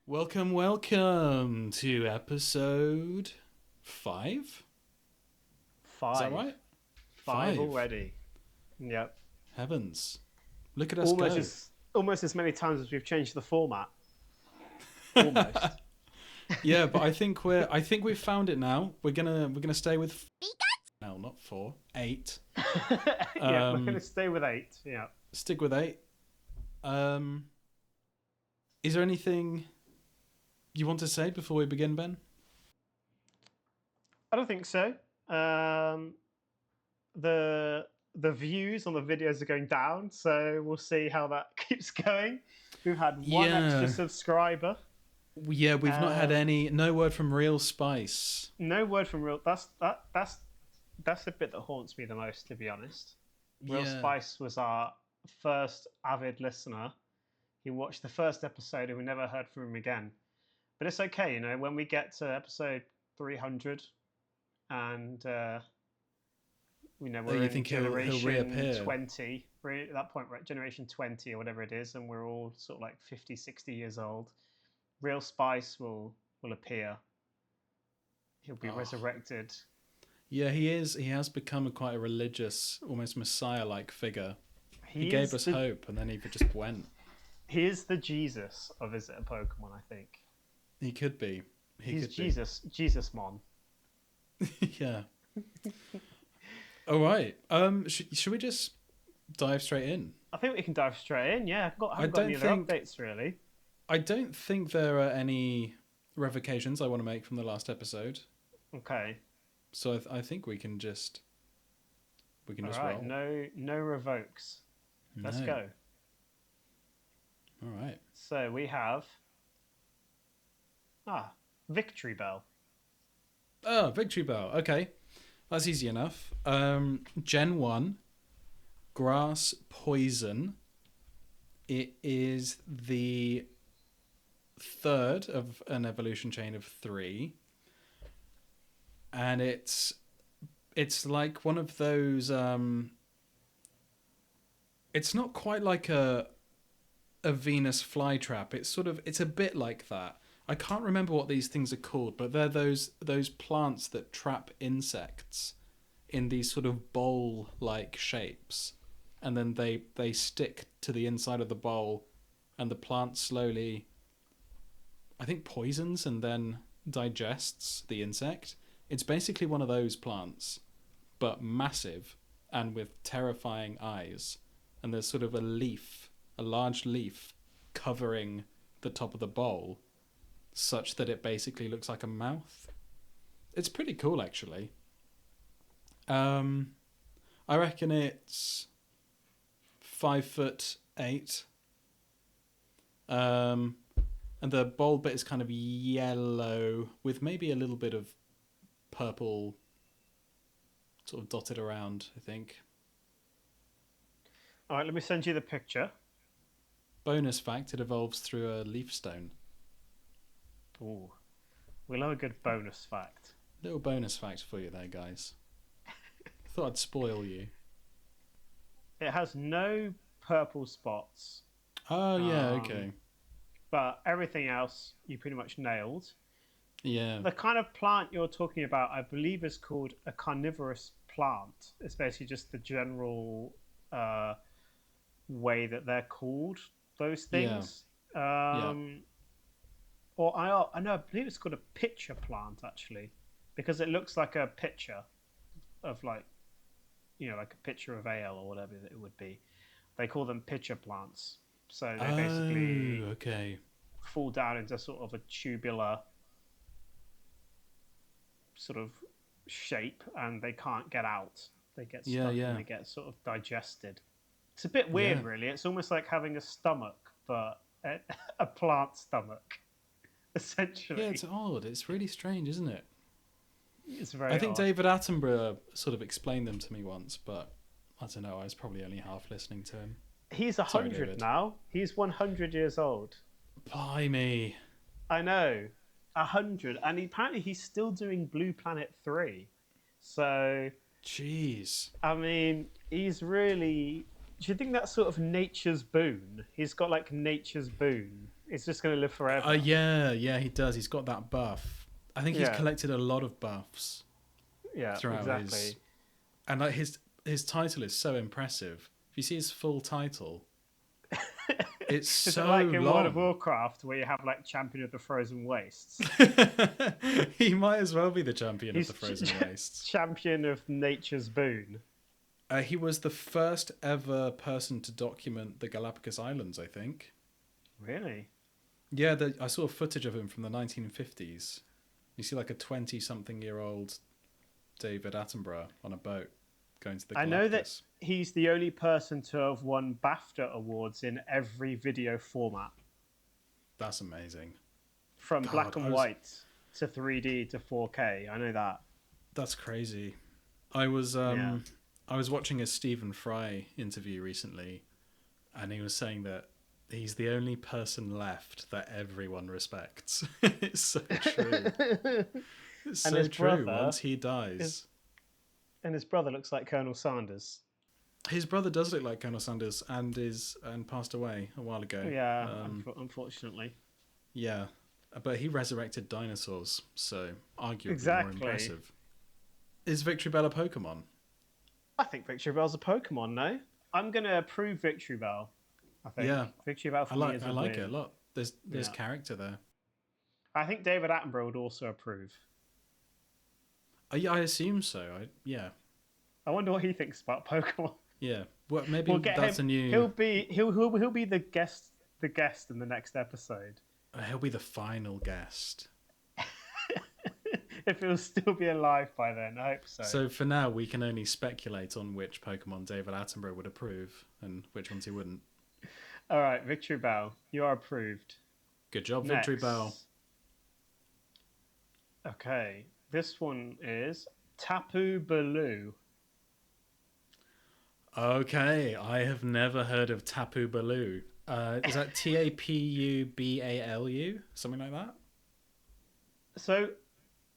Welcome to episode 5. Is that Five. right? Five already. Yep. Heavens. Look at us Almost go. as many times as we've changed the format. Almost. Yeah, but I think we've found it now. We're gonna stay with no, not 4, 8. Yeah, we're gonna stay with 8. Yeah. Stick with 8. Is there anything you want to say before we begin, Ben? I don't think so. The views on the videos are going down, so we'll see how that keeps going. We've had one extra subscriber. Yeah, we've not had no word from Real Spice. No word from Real. That's the bit that haunts me the most, to be honest. Real Spice was our first avid listener. He watched the first episode and we never heard from him again. But it's okay, you know, when we get to episode 300 and we're in generation 20. We're at that point, we're at generation 20 or whatever it is, and we're all sort of like 50, 60 years old. Real Spice will appear. He'll be resurrected. Yeah, he is. He has become quite a religious, almost messiah-like figure. He gave us hope, and then he just went. He is the Jesus of Is It a Pokemon, I think. He could be. He's Jesus Mon. Yeah. All right. Should we just dive straight in? I think we can dive straight in. Yeah, I haven't got any other updates really. I don't think there are any revocations I want to make from the last episode. Okay. So I think we can just roll. No revokes. Let's go. All right. So we have Victory Bell. Oh, Victory Bell. Okay. That's easy enough. Gen 1, Grass Poison. It is the third of an evolution chain of 3. And it's like one of those... it's not quite like a Venus flytrap. It's a bit like that. I can't remember what these things are called, but they're those plants that trap insects in these sort of bowl-like shapes, and then they stick to the inside of the bowl, and the plant slowly, I think, poisons and then digests the insect. It's basically one of those plants, but massive and with terrifying eyes, and there's sort of a large leaf covering the top of the bowl, such that it basically looks like a mouth. It's pretty cool, actually. I reckon it's 5'8". And the bowl bit is kind of yellow with maybe a little bit of purple sort of dotted around, I think. All right, let me send you the picture. Bonus fact, it evolves through a leaf stone. Ooh, we love a good bonus fact. Little bonus fact for you there, guys. Thought I'd spoil you. It has no purple spots. Oh, yeah, okay. But everything else you pretty much nailed. Yeah. The kind of plant you're talking about, I believe, is called a carnivorous plant. It's basically just the general way that they're called, those things. Yeah. Or I know, I believe it's called a pitcher plant, actually, because it looks like a pitcher of, like, you know, like a pitcher of ale or whatever it would be. They call them pitcher plants. So they basically fall down into sort of a tubular sort of shape, and they can't get out. They get stuck and they get sort of digested. It's a bit weird, really. It's almost like having a stomach, but a plant stomach, essentially. Yeah, it's odd. It's really strange, isn't it? It's very I think odd. David Attenborough sort of explained them to me once, but I don't know. I was probably only half listening to him. He's 100 now. He's 100 years old. Blimey. I know. 100. And apparently he's still doing Blue Planet 3. So... Jeez. I mean, he's really... Do you think that's sort of nature's boon? He's got, like, nature's boon He's just going to live forever. Yeah, he does. He's got that buff. I think he's Yeah. collected a lot of buffs Yeah, throughout exactly. and like his title is so impressive. If you see his full title, it's Is so it like in World of long. Warcraft where you have like Champion of the Frozen Wastes? He might as well be the champion of He's the Frozen Wastes. Champion of Nature's Boon. He was the first ever person to document the Galapagos Islands, I think. Really? Yeah, I saw footage of him from the 1950s. You see like a 20-something-year-old David Attenborough on a boat going to the I Galapagos. know that he's the only person to have won BAFTA awards in every video format. That's amazing. From black and white to 3D to 4K. I know that. That's crazy. I was watching a Stephen Fry interview recently, and he was saying that he's the only person left that everyone respects. It's so true. It's And so his true. brother Once he dies. And his brother looks like Colonel Sanders. His brother does look like Colonel Sanders and passed away a while ago. Yeah, unfortunately. Yeah, but he resurrected dinosaurs, so arguably Exactly. more impressive. Is Victory Bell a Pokemon? I think Victory Bell's a Pokemon, no? I'm going to approve Victory Bell, I think. Yeah. Victory Bell for me is a I like win. it a lot. There's character there. I think David Attenborough would also approve. Yeah, I assume so. I wonder what he thinks about Pokemon. Yeah. Well, maybe We'll get that's him. a new. He'll be the guest in the next episode. He'll be the final guest. If he'll still be alive by then, I hope so. So for now, we can only speculate on which Pokemon David Attenborough would approve and which ones he wouldn't. All right, Victory Bell, you are approved. Good job, Next. Victory Bell. Okay, this one is Tapu Baloo. Okay, I have never heard of Tapu Baloo. Is that Tapubalu? Something like that? So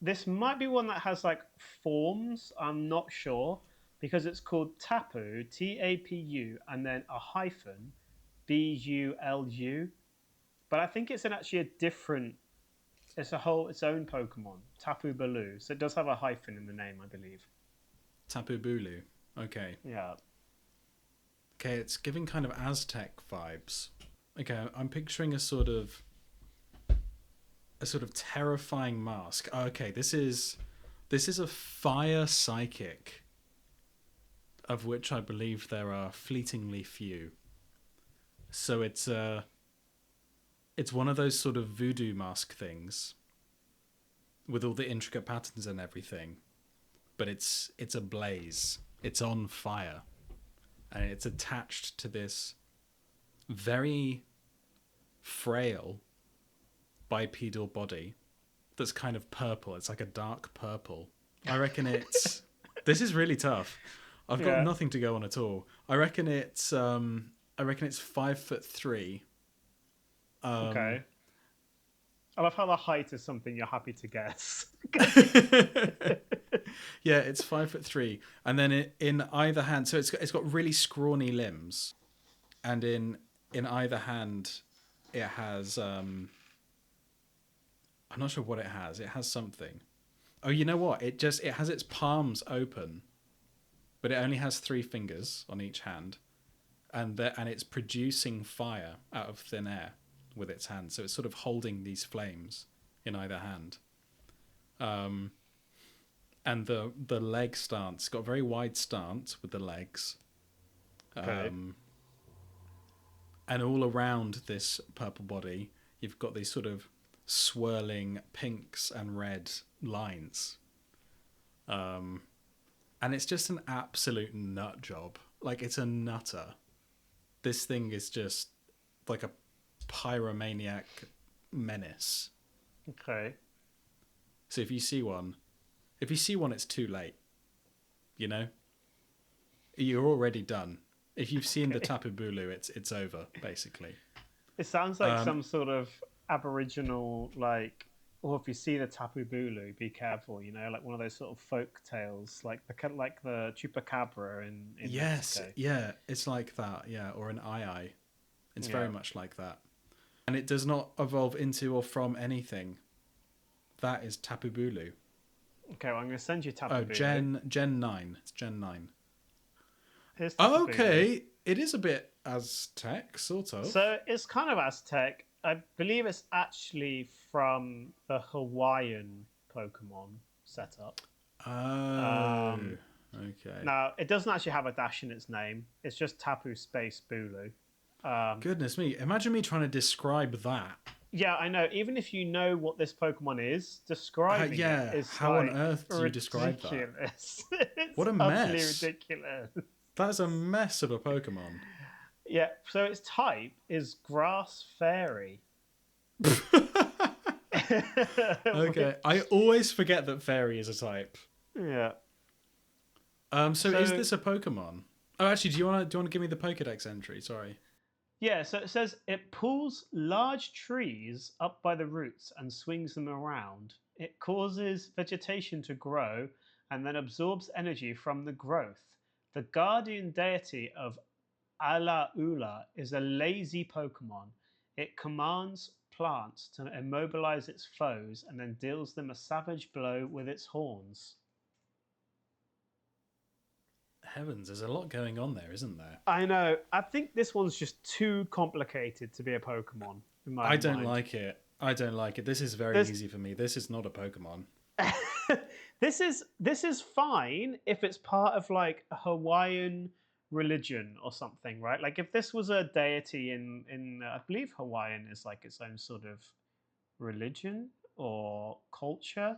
this might be one that has like forms. I'm not sure because it's called Tapu, Tapu, and then a hyphen, Bulu. But I think it's actually a different. It's its own Pokemon, Tapu Baloo. So it does have a hyphen in the name, I believe. Tapu Bulu. Okay. Yeah. Okay, it's giving kind of Aztec vibes. Okay, I'm picturing a sort of terrifying mask. Okay, this is a fire psychic, of which I believe there are fleetingly few. So it's one of those sort of voodoo mask things with all the intricate patterns and everything, but it's ablaze. It's on fire. And it's attached to this very frail bipedal body that's kind of purple. It's like a dark purple. I reckon it's... This is really tough. I've got nothing to go on at all. I reckon it's 5'3". Okay. I love how the height is something you're happy to guess. Yeah, it's 5'3", and then in either hand, so it's got really scrawny limbs, and in either hand, it has I'm not sure what it has. It has something. Oh, you know what? It has its palms open, but it only has 3 fingers on each hand, and it's producing fire out of thin air with its hands. So it's sort of holding these flames in either hand. And the leg stance, got a very wide stance with the legs. Okay. And all around this purple body, you've got these sort of swirling pinks and red lines. And it's just an absolute nut job. Like, it's a nutter. This thing is just like a pyromaniac menace. Okay. So if you see one, it's too late. You know? You're already done. If you've seen the Tapu Bulu, it's over, basically. It sounds like some sort of Aboriginal, like, or if you see the Tapu Bulu, be careful, you know, like one of those sort of folk tales, like the Chupacabra in Yes, Mexico. yeah, it's like that, yeah, or an Ai. It's very much like that. And it does not evolve into or from anything. That is Tapu Bulu. Okay, well, I'm going to send you Tapu Oh, Bulu. Gen 9. It's Gen 9. Here's Tapu Bulu. Okay. It is a bit Aztec, sort of. So it's kind of Aztec. I believe it's actually from the Hawaiian Pokemon setup. Oh. Okay. Now, it doesn't actually have a dash in its name. It's just Tapu Space Bulu. Goodness me. Imagine me trying to describe that. Yeah, I know. Even if you know what this Pokemon is, describing it is how like on earth do you describe that? ridiculous. It's What a utterly mess. ridiculous. That's a mess of a Pokemon. Yeah, so its type is Grass Fairy. Okay, I always forget that Fairy is a type. Yeah. So is this a Pokemon? Oh, actually, do you want to give me the Pokédex entry? Sorry. Yeah, so it says it pulls large trees up by the roots and swings them around. It causes vegetation to grow and then absorbs energy from the growth. The guardian deity of Alaula is a lazy Pokemon. It commands plants to immobilize its foes and then deals them a savage blow with its horns. Heavens, there's a lot going on there, isn't there? I know. I think this one's just too complicated to be a Pokemon. In my I don't mind. like it. I don't like it. This is very easy for me. This is not a Pokemon. This is fine if it's part of like a Hawaiian religion or something, right? Like if this was a deity in I believe Hawaiian is like its own sort of religion or culture.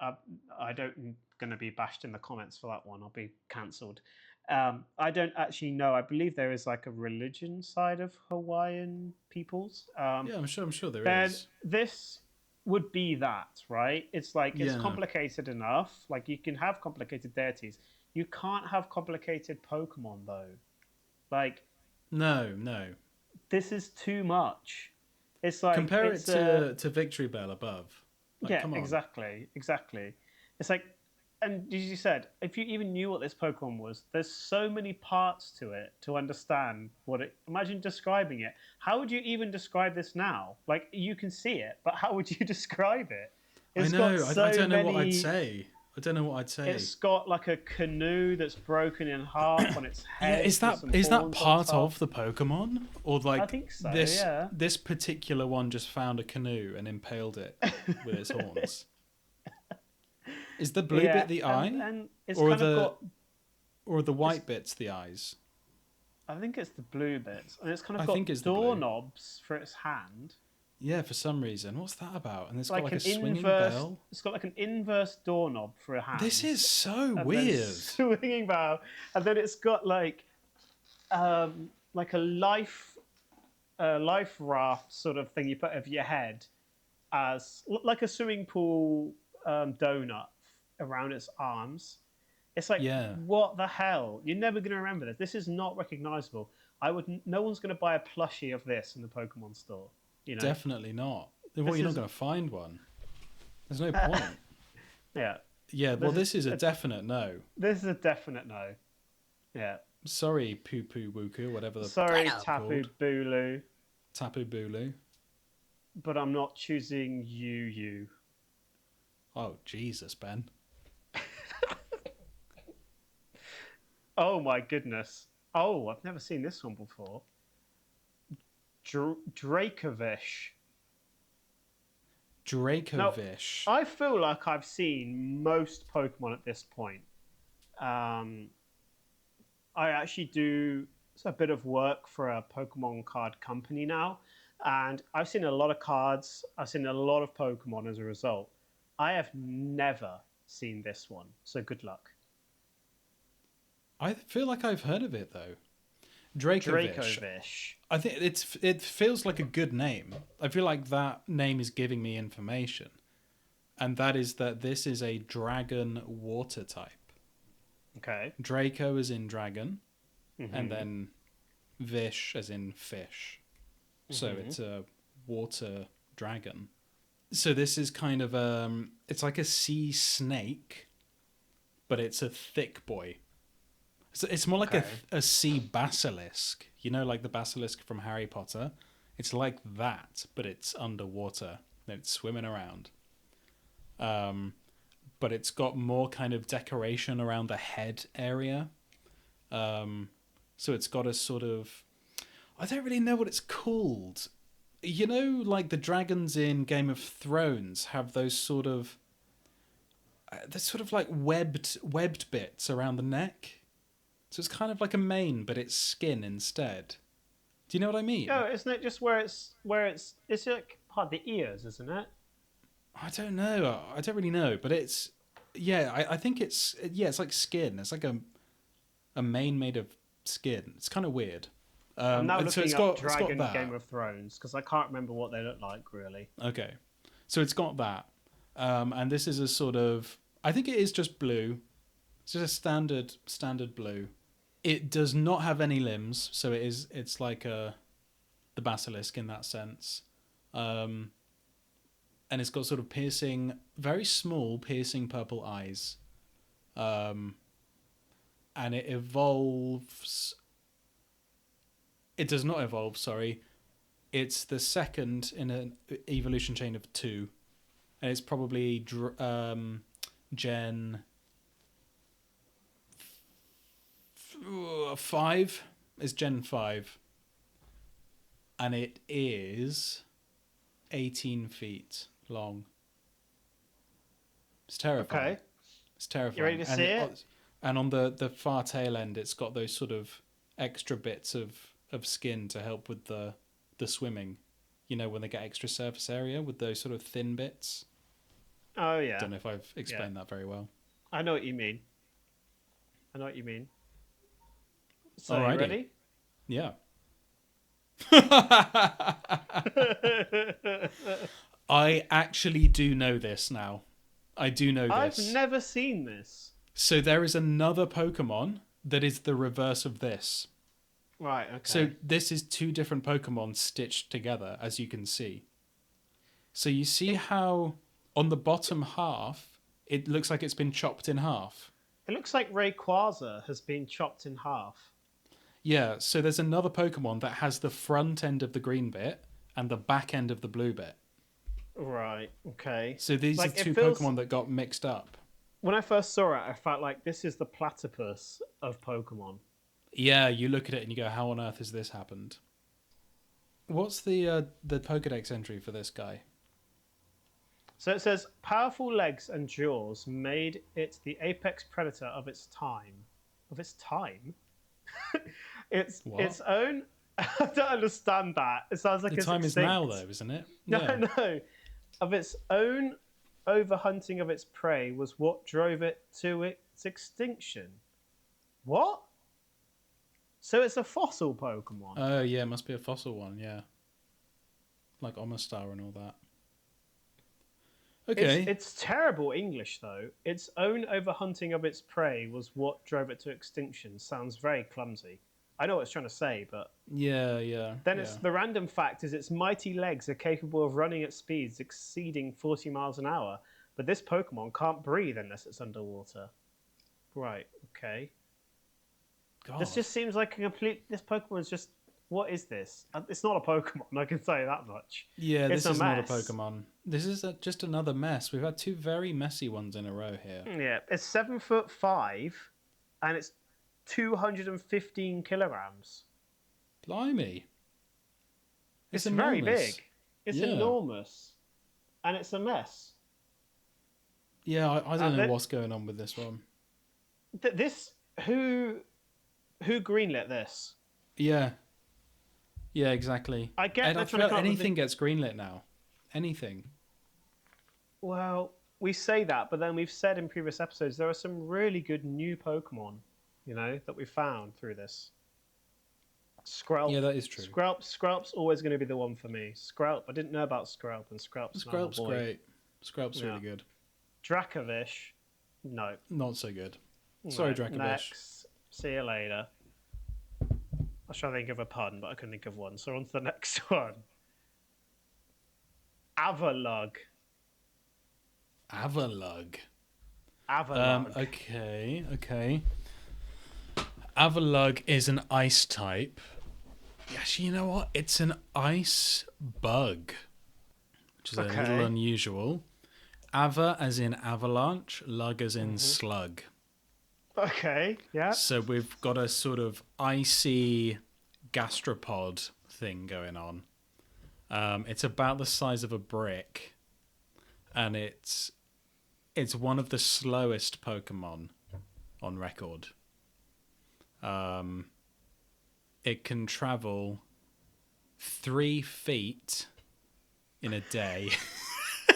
I don't going to be bashed in the comments for that one. I'll be cancelled. I don't actually know. I believe there is like a religion side of Hawaiian peoples. Yeah, I'm sure there is. This would be that, right? It's like it's Yeah. complicated enough. Like you can have complicated deities. You can't have complicated Pokemon though. Like No. this is too much. It's like Compare it's it to Victory Bell above. Like, yeah, come on. exactly. It's like, and as you said, if you even knew what this Pokemon was, there's so many parts to it to understand what it. Imagine describing it. How would you even describe this now? Like you can see it, but how would you describe it? I know. I don't know what I'd say. It's got like a canoe that's broken in half on its head. Yeah, is that part of the Pokemon, or like I think so, this yeah. this particular one just found a canoe and impaled it with its horns? Is the blue bit the eye, and it's or kind of got, or the white bits the eyes? I think it's the blue bits, and it's kind I of got think it's the blue. doorknobs for its hand. Yeah, for some reason. What's that about? And it's Like got like an a swinging inverse. bell. It's got like an inverse doorknob for a hand. This is so and weird. then swinging bow, and then it's got like a life raft sort of thing you put over your head, as like a swimming pool donut around its arms. It's like, Yeah. what the hell? You're never going to remember this. This is not recognizable. No one's going to buy a plushie of this in the Pokemon store. You know? Definitely not. Well, you're not going to find one. There's no point. Yeah. Yeah, well, this is a definite no. This is a definite no. Yeah. Sorry, Poo Poo Wuku, whatever the Sorry, fuck Tapu called. Bulu, Tapu Bulu. but I'm not choosing you. Oh, Jesus, Ben. Oh my goodness. Oh, I've never seen this one before. Dracovish. Dracovish. I feel like I've seen most Pokemon at this point. I actually do a bit of work for a Pokemon card company now, and I've seen a lot of cards. I've seen a lot of Pokemon as a result. I have never seen this one, so good luck. I feel like I've heard of it, though. Dracovish. I think it feels like a good name. I feel like that name is giving me information. And that is that this is a dragon water type. Okay. Draco as in dragon, and then Vish as in fish. So it's a water dragon. So this is kind of it's like a sea snake, but it's a thick boy. So it's more like a sea basilisk. You know, like the basilisk from Harry Potter. It's like that, but it's underwater. It's swimming around. But it's got more kind of decoration around the head area. So it's got a sort of... I don't really know what it's called. You know, like the dragons in Game of Thrones have those sort of... They're sort of like webbed bits around the neck. So it's kind of like a mane, but it's skin instead. Do you know what I mean? Oh, isn't it just where it's like part of the ears, isn't it? I don't know. I don't really know, but it's... Yeah, I think it's... Yeah, it's like skin. It's like a mane made of skin. It's kind of weird. I'm now and looking so up Dragon Game of Thrones because I can't remember what they look like, really. Okay. So it's got that. And this is a sort of... I think it is just blue. It's just a standard blue. It does not have any limbs, so it's like the basilisk in that sense. And it's got sort of very small piercing purple eyes. And it evolves... It does not evolve, sorry. It's the second in an evolution chain of 2. And it's probably Gen 5. Is Gen 5. And it is 18 feet long. It's terrifying. Okay. It's terrifying. You ready to see it? And on the far tail end, it's got those sort of extra bits of skin to help with the swimming. You know, when they get extra surface area with those sort of thin bits. Oh, yeah. I don't know if I've explained that very well. I know what you mean. So, Alrighty. you ready? Yeah. I actually do know this now. I do know this. I've never seen this. So there is another Pokemon that is the reverse of this. Right, okay. So this is 2 different Pokemon stitched together, as you can see. So you see how on the bottom half, it looks like it's been chopped in half. It looks like Rayquaza has been chopped in half. Yeah, so there's another Pokemon that has the front end of the green bit and the back end of the blue bit. Right, okay. So these are 2 Pokemon that got mixed up. When I first saw it, I felt like this is the platypus of Pokemon. Yeah, you look at it and you go, how on earth has this happened? What's the Pokedex entry for this guy? So it says, powerful legs and jaws made it the apex predator of its time. Of its time? Its own... I don't understand that. It sounds like the it's time extinct. is now, though, isn't it? No. Of its own overhunting of its prey was what drove it to its extinction. What? So it's a fossil Pokemon? Oh, yeah, it must be a fossil one, yeah. Like Omastar and all that. Okay. It's terrible English, though. Its own overhunting of its prey was what drove it to extinction. Sounds very clumsy. I know what it's trying to say, but... Yeah. Then it's the random fact is its mighty legs are capable of running at speeds exceeding 40 miles an hour, but this Pokemon can't breathe unless it's underwater. Right, okay. God. This just seems like a complete... This Pokemon is just... What is this? It's not a Pokemon, I can say that much. Yeah, this is not a Pokemon. This is just another mess. We've had 2 very messy ones in a row here. Yeah, it's 7'5", and it's 215 kilograms. Blimey. It's enormous. very big. It's enormous. And it's a mess. Yeah, I don't know what's going on with this one. Who greenlit this? Yeah. Yeah, exactly. I get I feel anything gets greenlit now. Anything. Well, we say that, but then we've said in previous episodes there are some really good new Pokemon, that we found through this. Skrelp. Yeah, that is true. Skrelp's always going to be the one for me. Skrelp. I didn't know about Skrelp, and Skrelp's great. Skrelp's really good. Dracovish, no. Not so good. Sorry, Dracovish. Next. See you later. I was trying to think of a pun, but I couldn't think of one. So on to the next one. Avalugg. Avalugg. Avalugg. Okay. Avalugg is an ice type. Actually, you know what? It's an ice bug, which is a little Okay. unusual. Ava as in avalanche, lug as in Hmm. slug. Okay. Yeah. So we've got a sort of icy gastropod thing going on. It's about the size of a brick, and it's one of the slowest Pokemon on record. It can travel 3 feet in a day.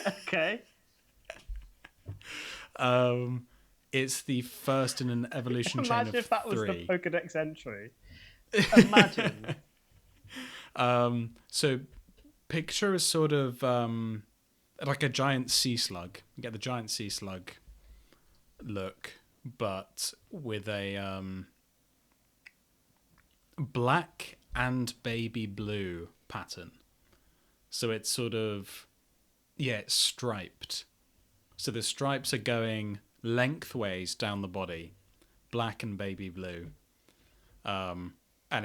Okay. It's the first in an evolution chain Imagine of if that was the three. Pokedex entry. Imagine. So picture a sort of like a giant sea slug. You get the giant sea slug look, but with a black and baby blue pattern. So it's sort of, yeah, it's striped. So the stripes are going lengthways down the body, black and baby blue. And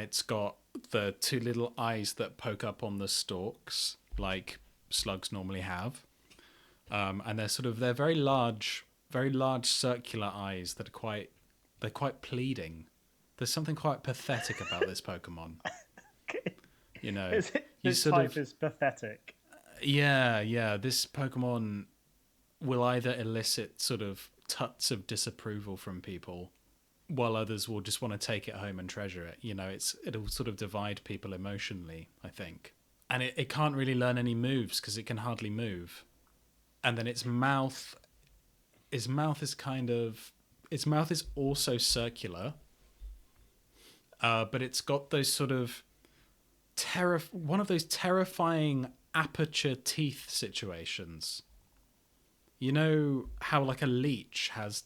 it's got the two little eyes that poke up on the stalks, like slugs normally have. And they're very large circular eyes that are quite pleading. There's something quite pathetic about this Pokemon. Okay. You know, Is it, you this sort type of, is pathetic. yeah. This Pokemon will either elicit sort of tuts of disapproval from people, while others will just want to take it home and treasure it. You know, it'll sort of divide people emotionally, I think. And it can't really learn any moves because it can hardly move. And then its mouth is also circular, but it's got those sort of one of those terrifying aperture teeth situations. You know how like a leech has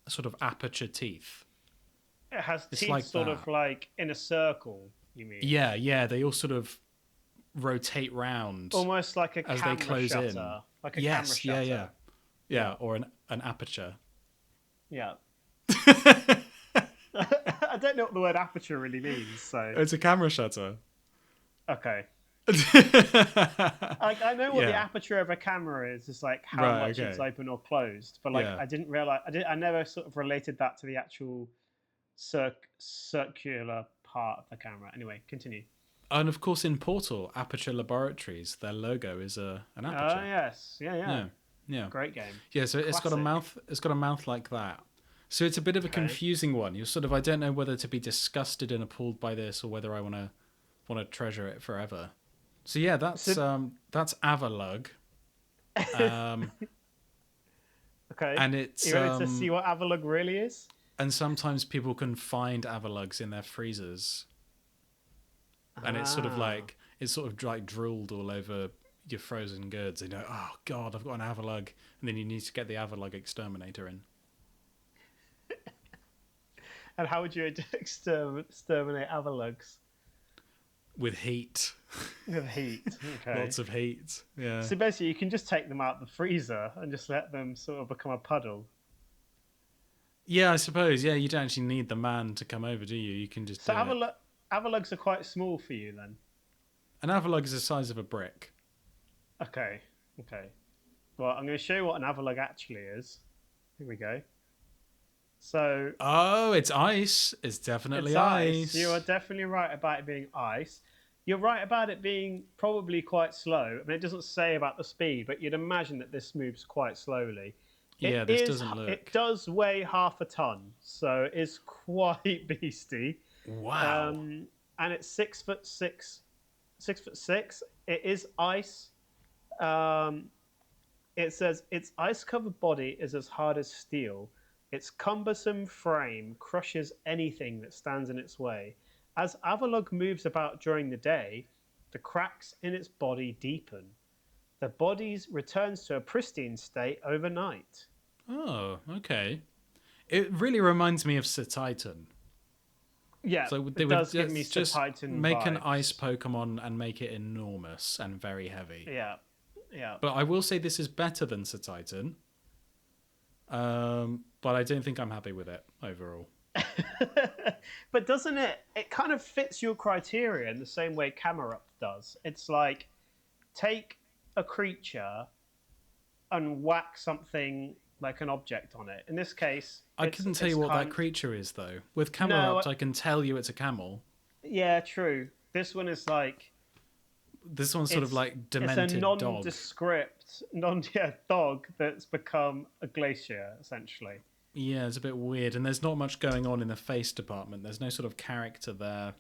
sort of aperture teeth. It has It's teeth like sort that. of like in a circle, you mean? Yeah. They all sort of rotate round Almost like a as they camera close shutter. in. Like a camera Yes, shutter. yeah. Yeah. Or an aperture. Yeah. I don't know what the word aperture really means, so It's a camera shutter. okay. I know what the Yeah. aperture of a camera is. It's like how Right. much it's Okay. open or closed. But like Yeah. I didn't realize. I never sort of related that to the actual circular part of the camera. Anyway, continue. And of course, in Portal, Aperture Laboratories, their logo is an Oh aperture. yes, yeah. Yeah. Yeah. Great game. Yeah. So it's got a Classic. mouth. It's got a mouth like that. So it's a bit of a Okay. confusing one. You're sort of, I don't know whether to be disgusted and appalled by this or whether I want to treasure it forever. So yeah, that's So Avalug. Um, okay. and it's You ready to see what Avalug really is? and sometimes people can find Avalugs in their freezers, and Ah. it's sort of like drooled all over your frozen goods. You know, oh god, I've got an Avalug, and then you need to get the Avalug exterminator in. And how would you exterminate Avalugs? With heat. With heat. Okay. Lots of heat. Yeah. So basically, you can just take them out of the freezer and just let them sort of become a puddle. Yeah, I suppose. Yeah, you don't actually need the man to come over, do you? You can just So do it. Avalugs are quite small for you then. An Avalug is the size of a brick. Okay. Well, I'm going to show you what an Avalug actually is. Here we go. So Oh, it's ice. It's definitely it's ice. ice. You are definitely right about it being ice. You're right about it being probably quite slow. I mean, it doesn't say about the speed, but you'd imagine that this moves quite slowly. Yeah, this doesn't look. It does weigh 1/2 ton, so it's quite beastie. Wow. And it's 6'6". 6'6". It is ice. Um, it says its ice-covered body is as hard as steel. Its cumbersome frame crushes anything that stands in its way. As Avalug moves about during the day, the cracks in its body deepen. The body returns to a pristine state overnight. Oh, okay. It really reminds me of Sir Titan. Yeah, So they it would does give me just Titan make an vibes. ice Pokemon and make it enormous and very heavy. Yeah. But I will say this is better than Sir Titan. But I don't think I'm happy with it overall. But doesn't it? It kind of fits your criteria in the same way Camerupt does. It's like take a creature and whack something like an object on it. In this case, I couldn't tell it's you what that kind. creature is though. With No, Camerupt, I can tell you it's a camel. yeah, true. This one is like This one's sort of like it's a demented dog. nondescript dog that's become a glacier essentially. Yeah, it's a bit weird, and there's not much going on in the face department. There's no sort of character there.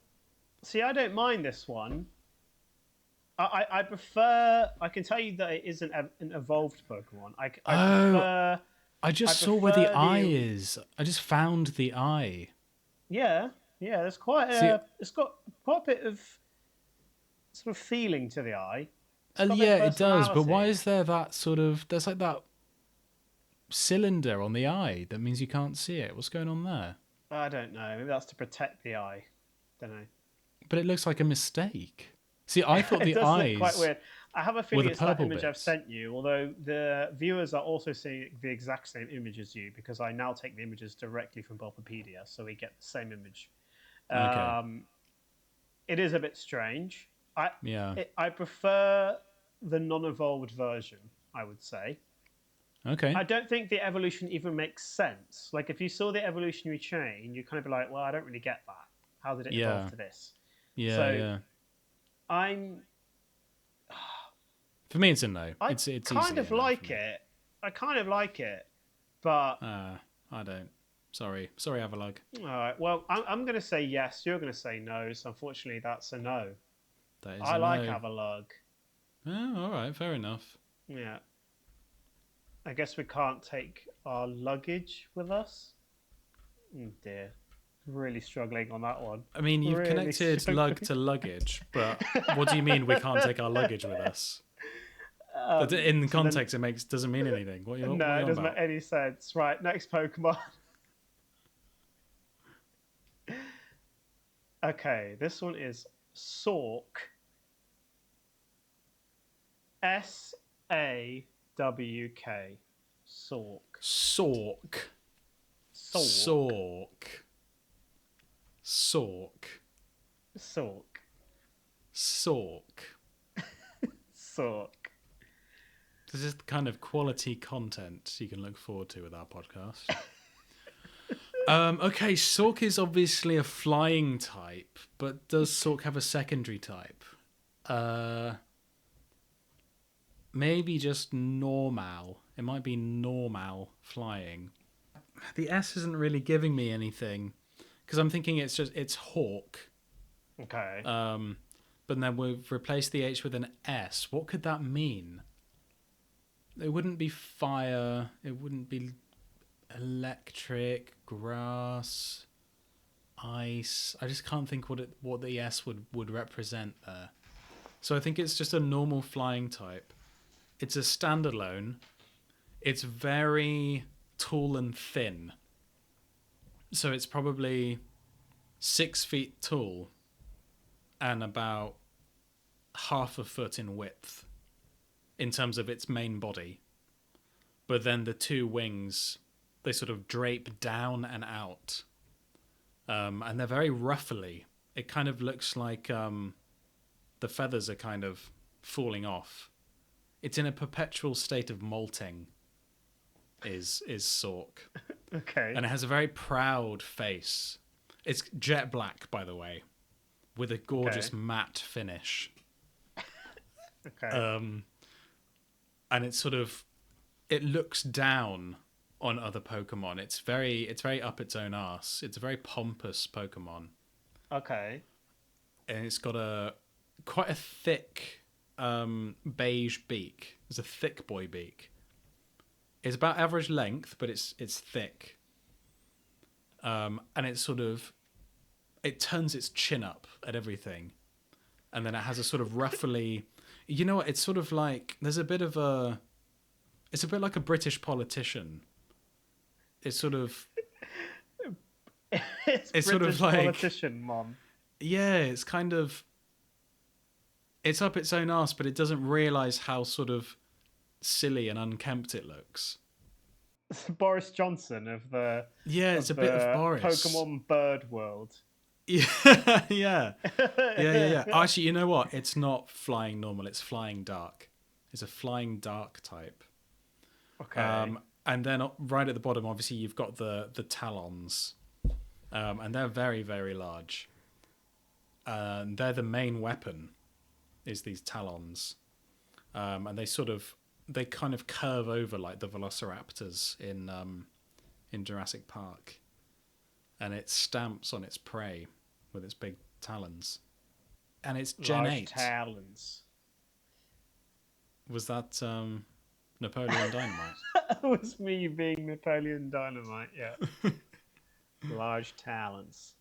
See, I don't mind this one. I prefer. I can tell you that it is an evolved Pokemon. I prefer. I just saw where the eye is. I just found the eye. Yeah, yeah. There's quite See, it's got quite a bit of sort of feeling to the eye. yeah, it does. But why is there that sort of? There's like that cylinder on the eye that means you can't see it. What's going on there? I don't know. Maybe that's to protect the eye. Don't know. But it looks like a mistake. See, I thought the It does eyes look quite weird. I have a feeling the it's that purple image I've bits. sent you, although the viewers are also seeing the exact same image as you because I now take the images directly from Bulbapedia, so we get the same image. Okay. It is a bit strange. Yeah. I prefer the non-evolved version, I would say. Okay. I don't think the evolution even makes sense. Like, if you saw the evolutionary chain, you'd kind of be like, well, I don't really get that. How did it evolve to this? Yeah, So, yeah. I'm... For me, it's a no. I It's kind easily of a no like for me. it. I kind of like it, but... I don't. Sorry, Avalog. All right, well, I'm going to say yes. You're going to say no, so unfortunately, that's a no. That is I a like no. Avalug. Oh, all right, fair enough. Yeah. I guess we can't take our luggage with us. Oh dear. Really struggling on that one. I mean, you've Really connected struggling. lug to luggage, but what do you mean we can't take our luggage with us? In context, it doesn't mean anything. What are you, No, what are it you on doesn't about? make any sense. Right, next Pokemon. Okay, this one is Sork. Sawk. Sork. Sork. Sork. Sork. Sork. Sork. Sork. This is the kind of quality content you can look forward to with our podcast. Okay, Sork is obviously a flying type, but does Sork have a secondary type? Maybe just normal. It might be normal flying. The S isn't really giving me anything because I'm thinking it's hawk. Okay. But then we've replaced the H with an S. What could that mean? It wouldn't be fire. It wouldn't be electric, grass, ice. I just can't think what the S would represent there. So I think it's just a normal flying type. It's a standalone. It's very tall and thin. So it's probably 6 feet tall and about half a foot in width in terms of its main body. But then the two wings, they sort of drape down and out. And they're very ruffly. It kind of looks like the feathers are kind of falling off. It's in a perpetual state of molting, is Sork. Okay. And it has a very proud face. It's jet black, by the way, with a gorgeous matte finish. Okay. And it's sort of, it looks down on other Pokemon. It's very up its own arse. It's a very pompous Pokemon. Okay. And it's got quite a thick beige beak. It's a thick boy beak. It's about average length, but it's thick. And it's sort of, it turns its chin up at everything. And then it has a sort of ruffly, you know what, it's sort of like, it's a bit like a British politician. It's sort of, it's sort of like politician, Mom. Yeah, it's kind of, it's up its own arse, but it doesn't realise how sort of silly and unkempt it looks. Boris Johnson of the Yeah, it's a bit of Boris. Pokemon bird world. Yeah, yeah, yeah. Actually, you know what? It's not flying normal. It's flying dark. It's a flying dark type. Okay. And then right at the bottom, obviously, you've got the talons, and they're very, very large. They're the main weapon. Is these talons, and they kind of curve over like the velociraptors in Jurassic Park, and it stamps on its prey with its big talons, and it's Gen Large 8. talons. Was that Napoleon Dynamite? That was me being Napoleon Dynamite. Yeah. Large talons.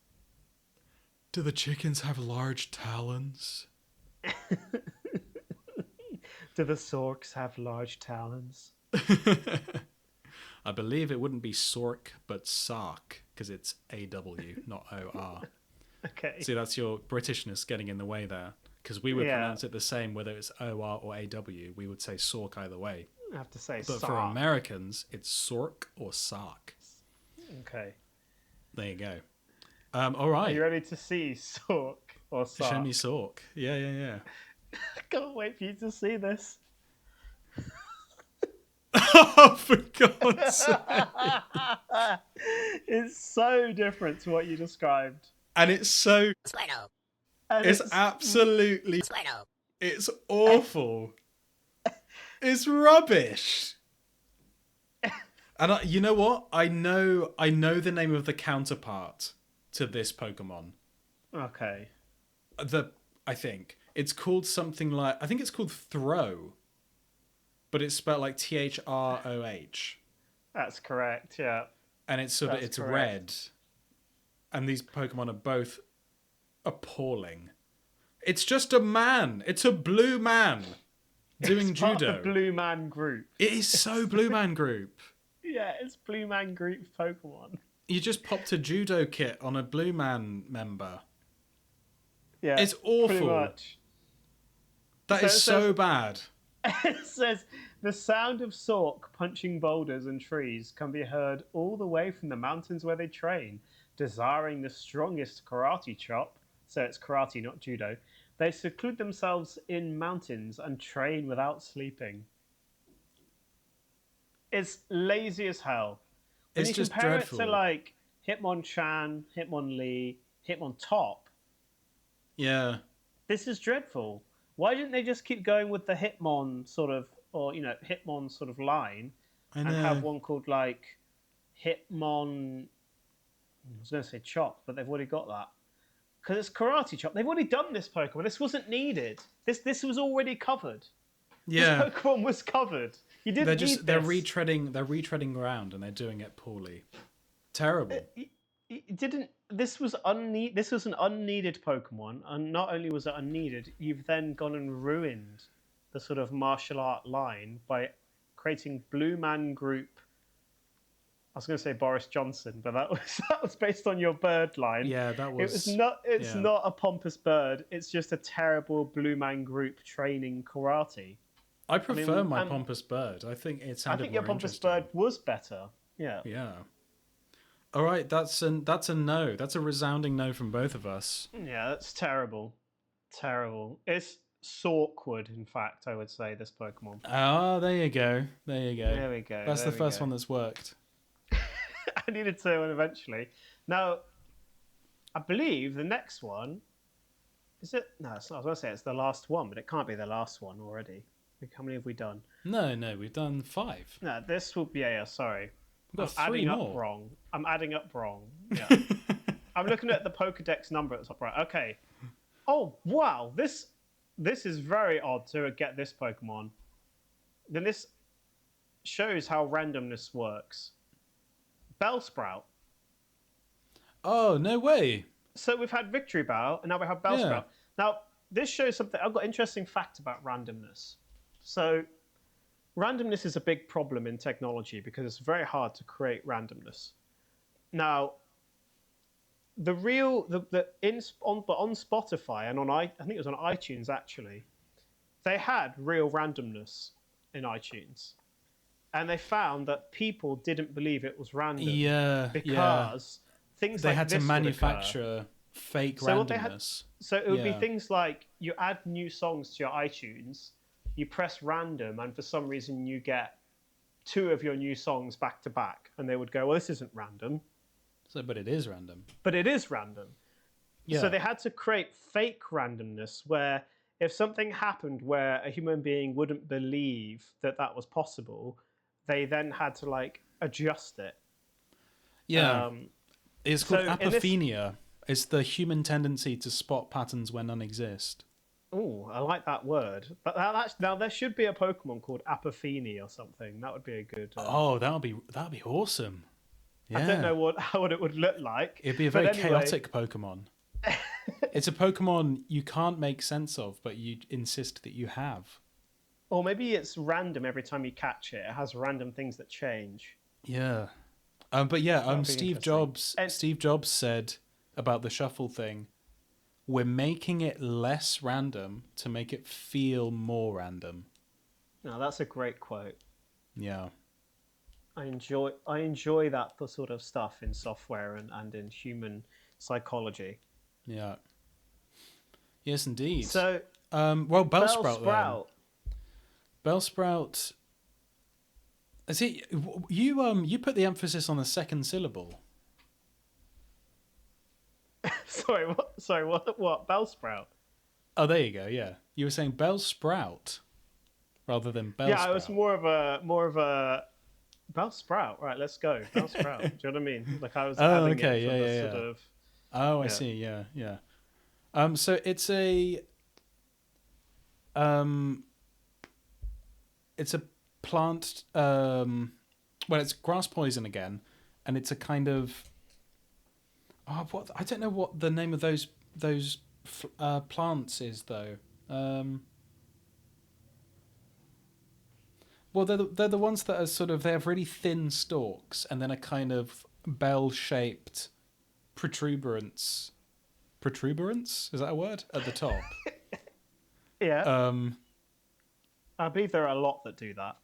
Do the chickens have large talons? Do the Sorks have large talons? I believe it wouldn't be Sork, but Sark, because it's AW, not OR. Okay. See, that's your Britishness getting in the way there, because we would pronounce it the same whether it's OR or AW. We would say Sork either way. I have to say But Sark. for Americans, it's Sork or Sark. Okay. There you go. All right. Are you ready to see Sork or Sark? Show me Sork. Yeah. I can't wait for you to see this. Oh, for God's sake. It's so different to what you described. And it's so... And It's absolutely... It's awful. It's rubbish. And you know what? I know the name of the counterpart to this Pokemon. Okay. I think it's called something like, I think it's called Throh, but it's spelled like THROH. That's correct, yeah. And it's it's red. And these Pokemon are both appalling. It's just a man. It's a blue man doing It's part judo. of the Blue Man Group. It is so Blue Man Group. Yeah, it's Blue Man Group Pokemon. You just popped a judo kit on a Blue Man member. Yeah, It's awful. pretty much. That is so bad. It says, the sound of Sork punching boulders and trees can be heard all the way from the mountains where they train. Desiring the strongest karate chop, so it's karate, not judo, they seclude themselves in mountains and train without sleeping. It's lazy as hell. When It's you just compare dreadful. it to like Hitmonchan, Hitmonlee, Hitmontop, Yeah. this is dreadful. Why didn't they just keep going with the Hitmon sort of, or Hitmon sort of line, I and know. have one called like Hitmon? I was going to say Chop, but they've already got that because it's Karate Chop. They've already done this Pokemon. This wasn't needed. This was already covered. Yeah. This Pokemon was covered. You didn't need they're this. retreading ground and they're doing it poorly. Terrible. It didn't. This was unneeded. This was an unneeded Pokemon, and not only was it unneeded, you've then gone and ruined the sort of martial art line by creating Blue Man Group. I was going to say Boris Johnson, but that was based on your bird line. Yeah, that was. It was not. It's yeah. not a pompous bird. It's just a terrible Blue Man Group training karate. I prefer my pompous bird. I think it sounded I think your more pompous interesting. bird was better. Yeah. Yeah. All right, that's a no. That's a resounding no from both of us. Yeah, that's terrible. Terrible. It's Sorkwood, in fact, I would say, this Pokemon. Ah, there you go. There you go. There we go. That's the first one that's worked. I needed to eventually. Now, I believe the next one... Is it? No, it's not. I was going to say it's the last one, but it can't be the last one already. How many have we done? No, we've done 5. No, this will be... Yeah, sorry. We've got I'm 3 adding more. up wrong. I'm adding up wrong. Yeah. I'm looking at the Pokedex number at the top right. Okay. Oh, wow. This is very odd to get this Pokemon. Then this shows how randomness works. Bellsprout. Oh, no way. So we've had Victory Bow, and now we have Bellsprout. Yeah. Now, this shows something. I've got an interesting fact about randomness. So, randomness is a big problem in technology because it's very hard to create randomness. Now, on Spotify and I think it was on iTunes actually, they had real randomness in iTunes. and they found that people didn't believe it was random Yeah, yeah. because things They like had to this would occur. manufacture fake So what they had, randomness. so it would be Yeah. things like you add new songs to your iTunes, you press random, and for some reason you get two of your new songs back to back, and they would go, "Well, this isn't random," So, but it is random. but it is random. So Yeah. they had to create fake randomness where if something happened where a human being wouldn't believe that that was possible, they then had to like adjust it. Yeah. Um, It's called so in this, apophenia. It's the human tendency to spot patterns where none exist. oh, I like that word. But now there should be a Pokemon called Apophenia or something. That would be a good. Oh, that'll be awesome. I don't Yeah. know what it would look like, It'd be a but very anyway, chaotic Pokemon. It's a Pokemon you can't make sense of, but you insist that you have. or maybe it's random every time you catch it. It has random things that change. Yeah. But yeah, That would be Steve interesting. Jobs. And Steve Jobs said about the shuffle thing, we're making it less random to make it feel more random. no, that's a great quote. Yeah. I enjoy that the sort of stuff in software and in human psychology. Yeah. Yes, indeed. So Well, Bellsprout then. Bellsprout. Bellsprout. See, you put the emphasis on the second syllable. Sorry, what? Sorry, what? Bellsprout. Oh, there you go. Yeah, you were saying Bellsprout rather than Bellsprout. Yeah, it was more of a Bellsprout. Right, let's go. Bellsprout. Do you know what I mean? Like I was Oh, adding okay. it for Yeah, the yeah, sort yeah. of Oh, I yeah. see. Yeah, yeah. So um, it's a plant. Well, it's grass poison again, and it's a kind of. Oh, what I don't know what the name of those plants is though. Well, they're the ones that are sort of they have really thin stalks and then a kind of bell shaped protuberance. Protuberance, is that a word at the top? Yeah, Um, I believe there are a lot that do that.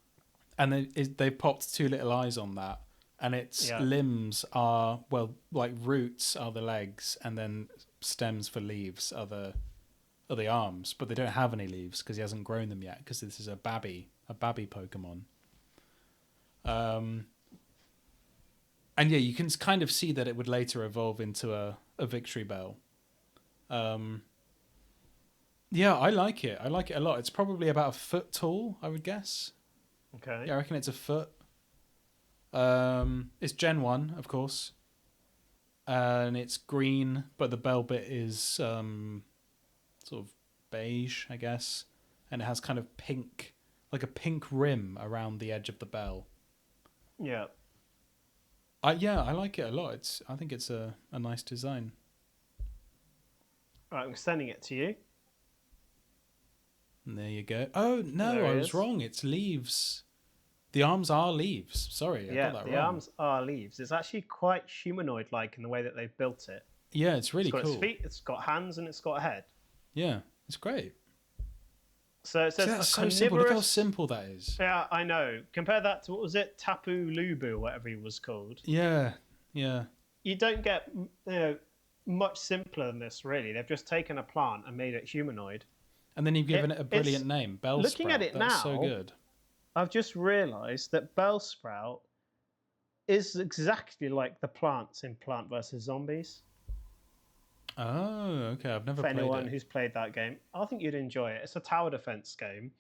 and they've popped two little eyes on that, and its Yeah, limbs are well, like roots are the legs, and then stems for leaves are the arms, but they don't have any leaves because he hasn't grown them yet. Because this is a babby Pokemon. And yeah, you can kind of see that it would later evolve into a Victory Bell. Yeah, I like it. I like it a lot. It's probably about a foot tall, I would guess. okay. Yeah, I reckon it's a foot. It's Gen 1, of course. And it's green, but the bell bit is sort of beige, I guess. And it has kind of pink, like a pink rim around the edge of the bell. Yeah. Yeah, I like it a lot. I think it's a nice design. Right, I'm sending it to you. And there you go. Oh, no, There I it was is. wrong. It's leaves. The arms are leaves. Sorry, I Yeah, got that the wrong. arms are leaves. It's actually quite humanoid-like in the way that they've built it. Yeah, it's It's really got its cool. feet, it's got hands, and it's got a head. Yeah, it's great. So it See, says that's a so simple. Look how carnivorous. simple that is. Yeah, I know. Compare that to what was it, Tapu Lubu, whatever he was called. Yeah, yeah. You don't get much simpler than this, really. They've just taken a plant and made it humanoid. And then you've given it a brilliant It's name, Bellsprout. looking at it That's so now. good. I've just realised that Bellsprout is exactly like the plants in Plant vs Zombies. Oh, okay. I've never For played anyone it. who's played that game, I think you'd enjoy it. It's a tower defense game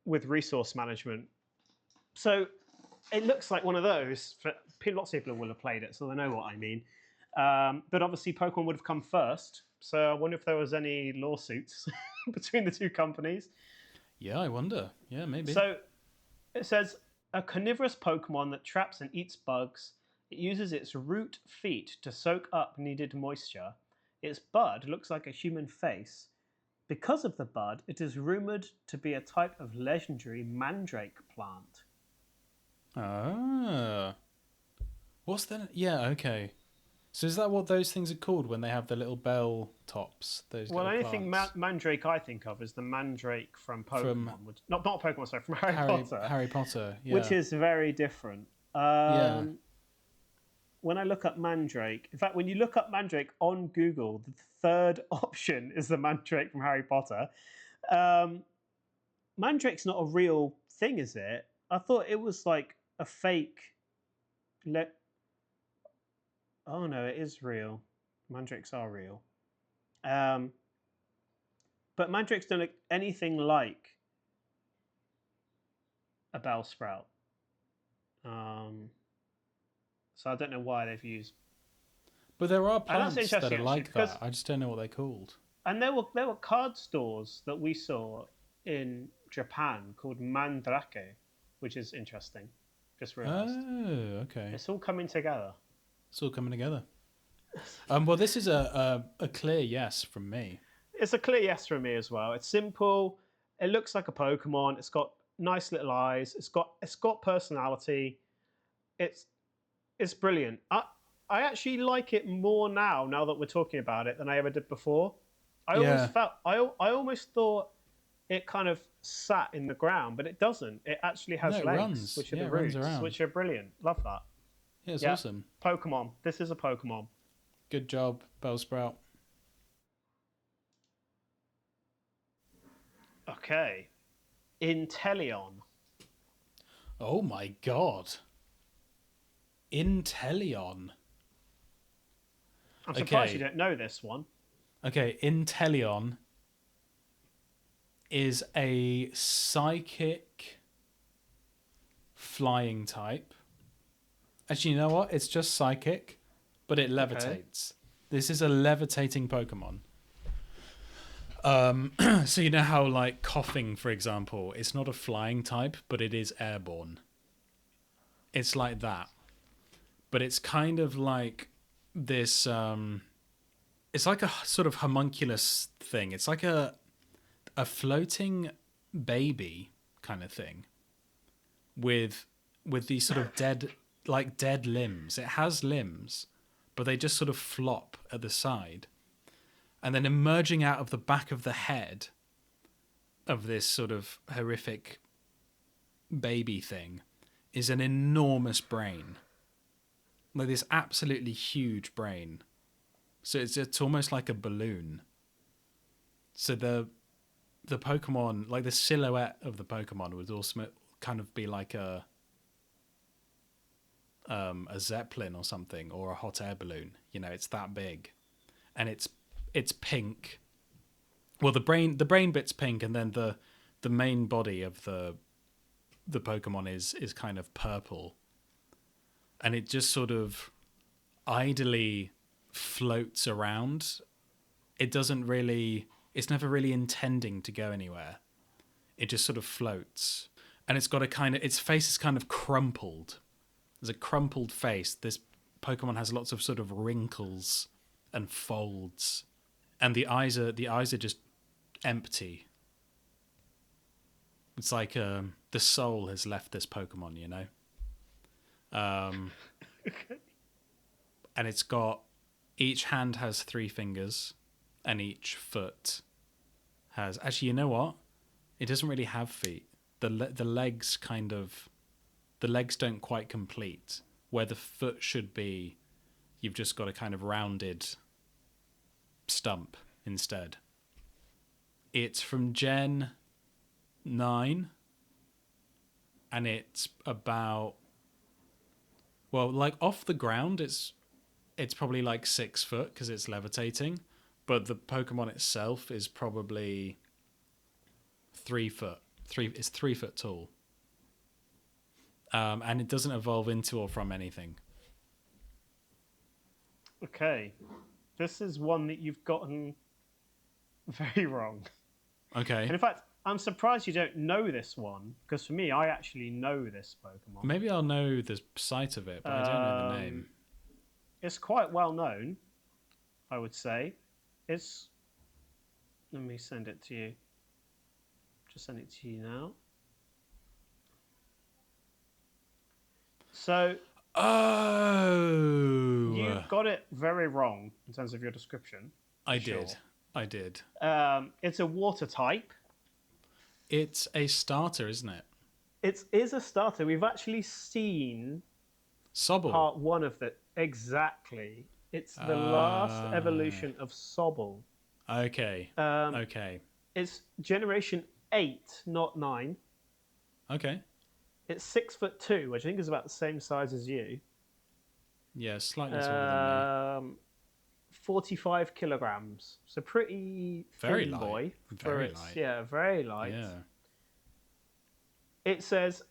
with resource management. So it looks like one of those. Lots of people will have played it, so they know what I mean. But obviously, Pokemon would have come first. So I wonder if there was any lawsuits between the two companies. Yeah, I wonder. Yeah, maybe. So it says a carnivorous Pokemon that traps and eats bugs. It uses its root feet to soak up needed moisture. Its bud looks like a human face. Because of the bud, it is rumored to be a type of legendary mandrake plant. Ah. What's that? Yeah, okay. So is that what those things are called when they have the little bell tops? Those Well, little the only thing plants Mandrake I think of is the Mandrake from from Pokemon, which, not Pokemon, sorry, from Harry Potter, Harry Potter. which Yeah, is very different. yeah. When I look up Mandrake, in fact, when you look up Mandrake on Google, the third option is the Mandrake from Harry Potter. Um, Mandrake's not a real thing, is it? I thought it was like a fake. Le- oh no, it is real. Mandrakes are real. Um, but Mandrakes don't look anything like a Bellsprout. Um, so I don't know why they've used. But there are And that's plants that interesting are actually, like because that. I just don't know what they're called. and there were card stores that we saw in Japan called Mandrake, which is interesting. Just realised Oh, okay. it's all coming together. It's all coming together. Well, this is a clear yes from me. It's a clear yes from me as well. It's simple. It looks like a Pokemon. It's got nice little eyes. It's got personality. It's it's brilliant. I actually like it more now that we're talking about it than I ever did before. Yeah. I almost thought it kind of sat in the ground, but it doesn't. It actually No, has it legs, runs. which are Yeah, the it runs roots, around. which are brilliant. Love that. Yeah, it's Yeah, awesome. Pokemon. This is a Pokemon. Good job, Bellsprout. Okay, Inteleon. Oh my god. Inteleon. I'm surprised you Okay. don't know this one. Okay, Inteleon is a psychic flying type. Actually, you know what? It's just psychic, but it Okay. levitates. This is a levitating Pokemon. So you know how like coughing, for example, it's not a flying type, but it is airborne. It's like that. But it's kind of like this it's like a sort of homunculus thing. It's like a floating baby kind of thing with these sort of dead limbs. It has limbs, but they just sort of flop at the side. And then emerging out of the back of the head of this sort of horrific baby thing is an enormous brain. Like this absolutely huge brain. So it's almost like a balloon. So the Pokemon, like the silhouette of the Pokemon would also kind of be like a Zeppelin or something, or a hot air balloon. You know, it's that big. And it's pink. Well, the brain bit's pink, and then the main body of the Pokemon is kind of purple, and it just sort of idly floats around. It doesn't really. It's never really intending to go anywhere. It just sort of floats, and it's got a kind of its face is kind of crumpled. There's a crumpled face. This Pokemon has lots of sort of wrinkles and folds, and the eyes are just empty. It's like the soul has left this Pokemon, you know. And it's got each hand has 3 fingers, and each foot has. Actually, you know what? It doesn't really have feet. The legs kind of the legs don't quite complete. Where the foot should be, you've just got a kind of rounded stump instead. It's from Gen 9, and it's about, well, like off the ground it's probably like 6 foot because it's levitating, but the Pokemon itself is probably 3 foot. It's 3 foot tall. And it doesn't evolve into or from anything. Okay, this is one that you've gotten very wrong. Okay. And in fact, I'm surprised you don't know this one because for me, I actually know this Pokemon. Maybe I'll know the site of it, but I don't know the name. It's quite well known, I would say. It's. Let me send it to you. Just send it to you now. So You Oh, got it very wrong in terms of your description, I for sure. did. I did. It's a water type. It's a starter, isn't it? It is a starter. We've actually seen Sobble. part one of it. Exactly. It's the last Uh, evolution of Sobble. okay. Um, Okay. it's generation 8, not 9. Okay. It's 6'2", which I think is about the same size as you. Yeah, slightly taller than me. 45 kilograms. So pretty Very thin light. boy for Very its, light. yeah, very light. Yeah. It says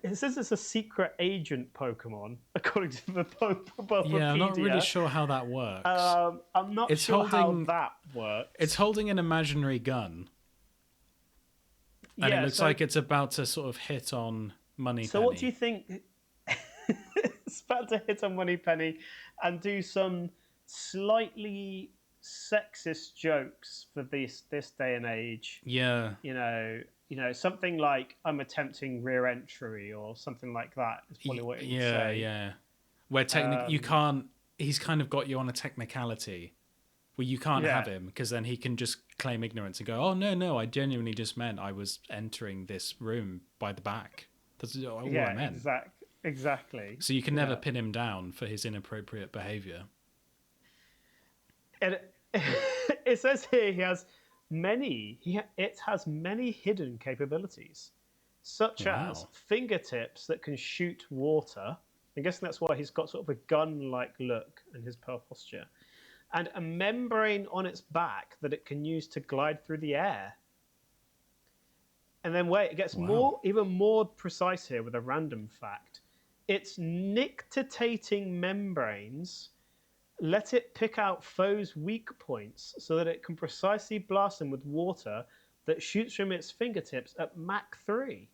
it says it's a secret agent Pokemon, according to the Yeah, I'm not really Wikipedia. sure how that works. I'm not It's sure how holding that works. it's holding an imaginary gun, and it Yeah, looks like it's about to sort of hit on so what do you Moneypenny. think? It's about to hit on Moneypenny and do some slightly sexist jokes for this day and age. Yeah. Something like "I'm attempting rear entry" or something like that is probably what it would Yeah, say. yeah. Where you Um, can't. He's kind of got you on a technicality where you can't have yeah, him because then he can just claim ignorance and go, "Oh no, no, I genuinely just meant I was entering this room by the back. That's all I yeah, meant." exactly. So you can never Yeah, pin him down for his inappropriate behavior. and it says here he has many. It has many hidden capabilities, such as Wow. fingertips that can shoot water. I'm guessing that's why he's got sort of a gun-like look in his posture, and a membrane on its back that it can use to glide through the air. And then wait, it gets Wow. even more precise here with a random fact. Its nictitating membranes let it pick out foes' weak points so that it can precisely blast them with water that shoots from its fingertips at Mach 3.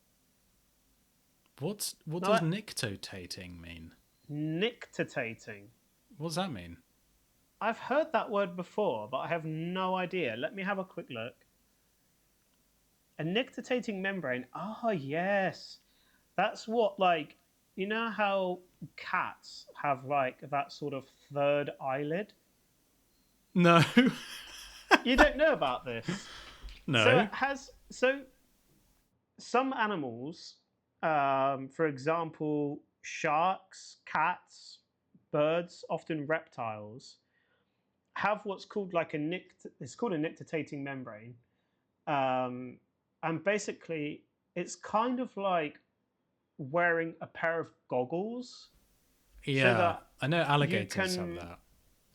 What Now, does nictotating mean? nictitating. What does that mean? I've heard that word before, but I have no idea. Let me have a quick look. A nictitating membrane. Oh, yes. That's what, like, you know how cats have, like, that sort of third eyelid? No. You don't know about this. So No. it has. So some animals, for example, sharks, cats, birds, often reptiles, have what's called like it's called a nictitating membrane, um, and basically it's kind of like wearing a pair of goggles so Yeah. that I know you alligators have can. that.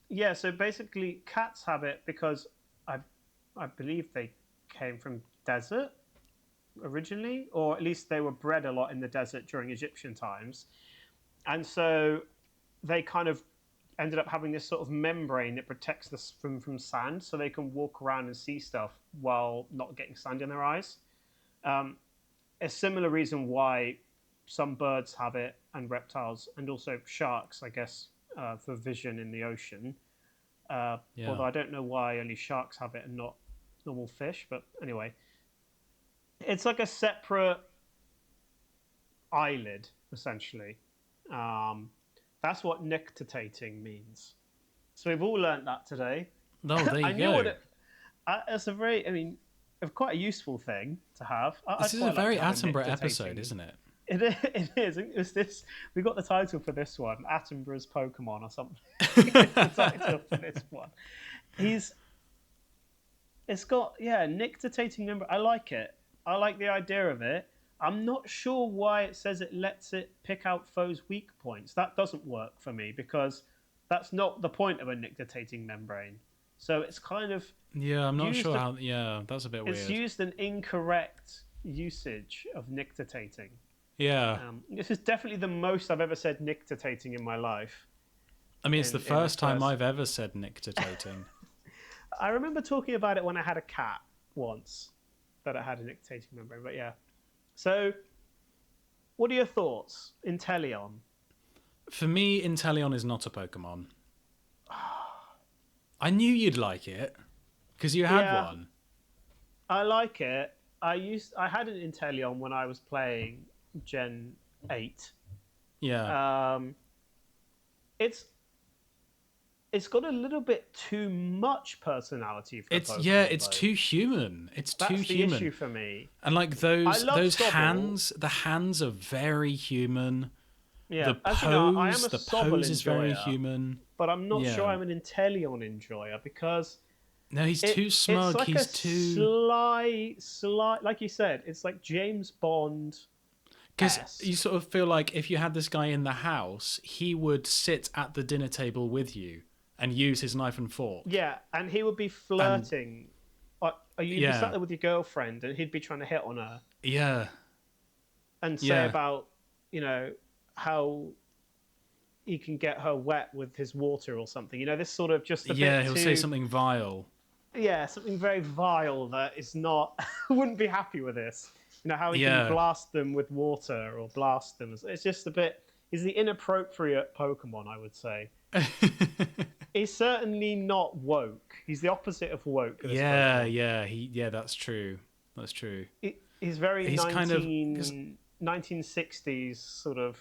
Yeah, so basically cats have it because I I believe they came from desert originally, or at least they were bred a lot in the desert during Egyptian times. And so they kind of ended up having this sort of membrane that protects this from sand so they can walk around and see stuff while not getting sand in their eyes. Um, a similar reason why some birds have it and reptiles and also sharks, I guess, for vision in the ocean. Yeah. Although I don't know why only sharks have it and not normal fish. But anyway, it's like a separate eyelid, essentially. Um, that's what nictitating means. So we've all learnt that today. Oh, there I you knew what go. it. It's a very, I mean, quite a useful thing to have. This I'd is a quite like very to have a Attenborough episode, nictitating. isn't it? It is. It was this. We got the title for this one, Attenborough's Pokemon or something. It's the title for this one. He's. It's got nictitating number. I like it. I like the idea of it. I'm not sure why it says it lets it pick out foes' weak points. That doesn't work for me because that's not the point of a nictitating membrane. So it's kind of Yeah, I'm not used. sure how. Yeah, that's a bit It's weird. used an incorrect usage of nictitating. Yeah. This is definitely the most I've ever said nictitating in my life. I mean, it's the In a first time first, I've ever said nictitating. I remember talking about it when I had a cat once, that it had a nictitating membrane. But yeah. So, what are your thoughts? Inteleon. For me, Inteleon is not a Pokemon. I knew you'd like it because you had Yeah, one. I like it. I had an Inteleon when I was playing Gen 8. Yeah. Um, it's it's got a little bit too much personality for a Pokemon, It's though. too human. It's too That's the issue human. for me. And like I love those Sobble. hands, the hands are very human. Yeah, as you know, I am a The Sobble pose is very enjoyer, human. but I'm not sure Yeah. I'm an Inteleon enjoyer because No, he's too it's smug. like a He's too slight, like you said, it's like James Bond because you esque. sort of feel like if you had this guy in the house, he would sit at the dinner table with you and use his knife and fork. Yeah, and he would be And flirting. You'd be sat yeah, there with your girlfriend, and he'd be trying to hit on her yeah, and say yeah, about, how he can get her wet with his water or something. This sort of just a yeah. bit He'll say too, something vile. yeah, something very vile that is not, wouldn't be happy with this. How he can Yeah. blast them with water or blast them. It's just a bit, he's the inappropriate Pokemon, I would say. He's certainly not woke. He's the opposite of woke, this Yeah, Pokemon. yeah, that's true. That's true. He's very He's kind of 1960s sort of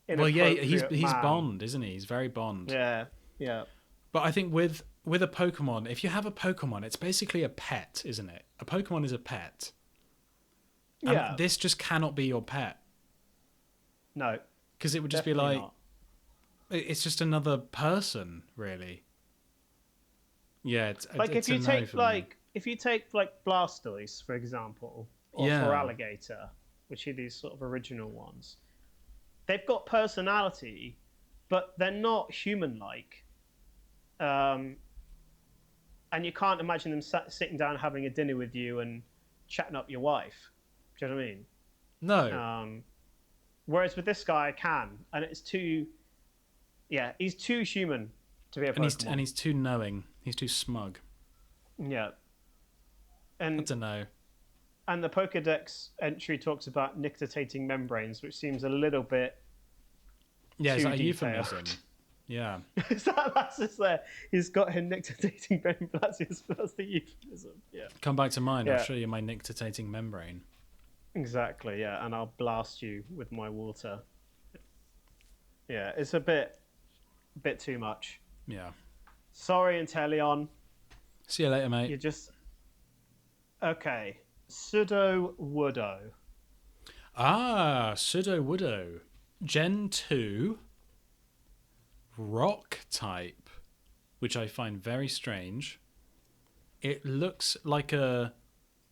well, yeah, inappropriate he's man. Bond, isn't he? He's very Bond. Yeah, yeah, But I think with a Pokemon, if you have a Pokemon, it's basically a pet, isn't it? A Pokemon is a pet. And yeah. this just cannot be your pet No, because it would just be definitely like not. it's just another person, really. Yeah, Like it's a no for me. if you take like Blastoise for example, or for Yeah. Alligator, which are these sort of original ones, they've got personality, but they're not human-like. Um, and you can't imagine them sitting down having a dinner with you and chatting up your wife. Do you know what I mean? No. Whereas with this guy, I can, and it's too. Yeah, he's too human to be a Pokemon. And he's too knowing. He's too smug. Yeah, I and don't know. and the Pokedex entry talks about nictitating membranes, which seems a little bit Yeah, is too that a detailed. euphemism? Yeah. That's just there. He's got him nictitating membranes. That's the euphemism. Yeah. Come back to mine. I'll Yeah. show you my nictitating membrane. Exactly. Yeah, and I'll blast you with my water. Yeah, it's a bit too much. Yeah. Sorry, Inteleon. See you later, mate. You just okay. Sudowoodo. Ah, Sudowoodo. Gen 2 rock type, which I find very strange. It looks like a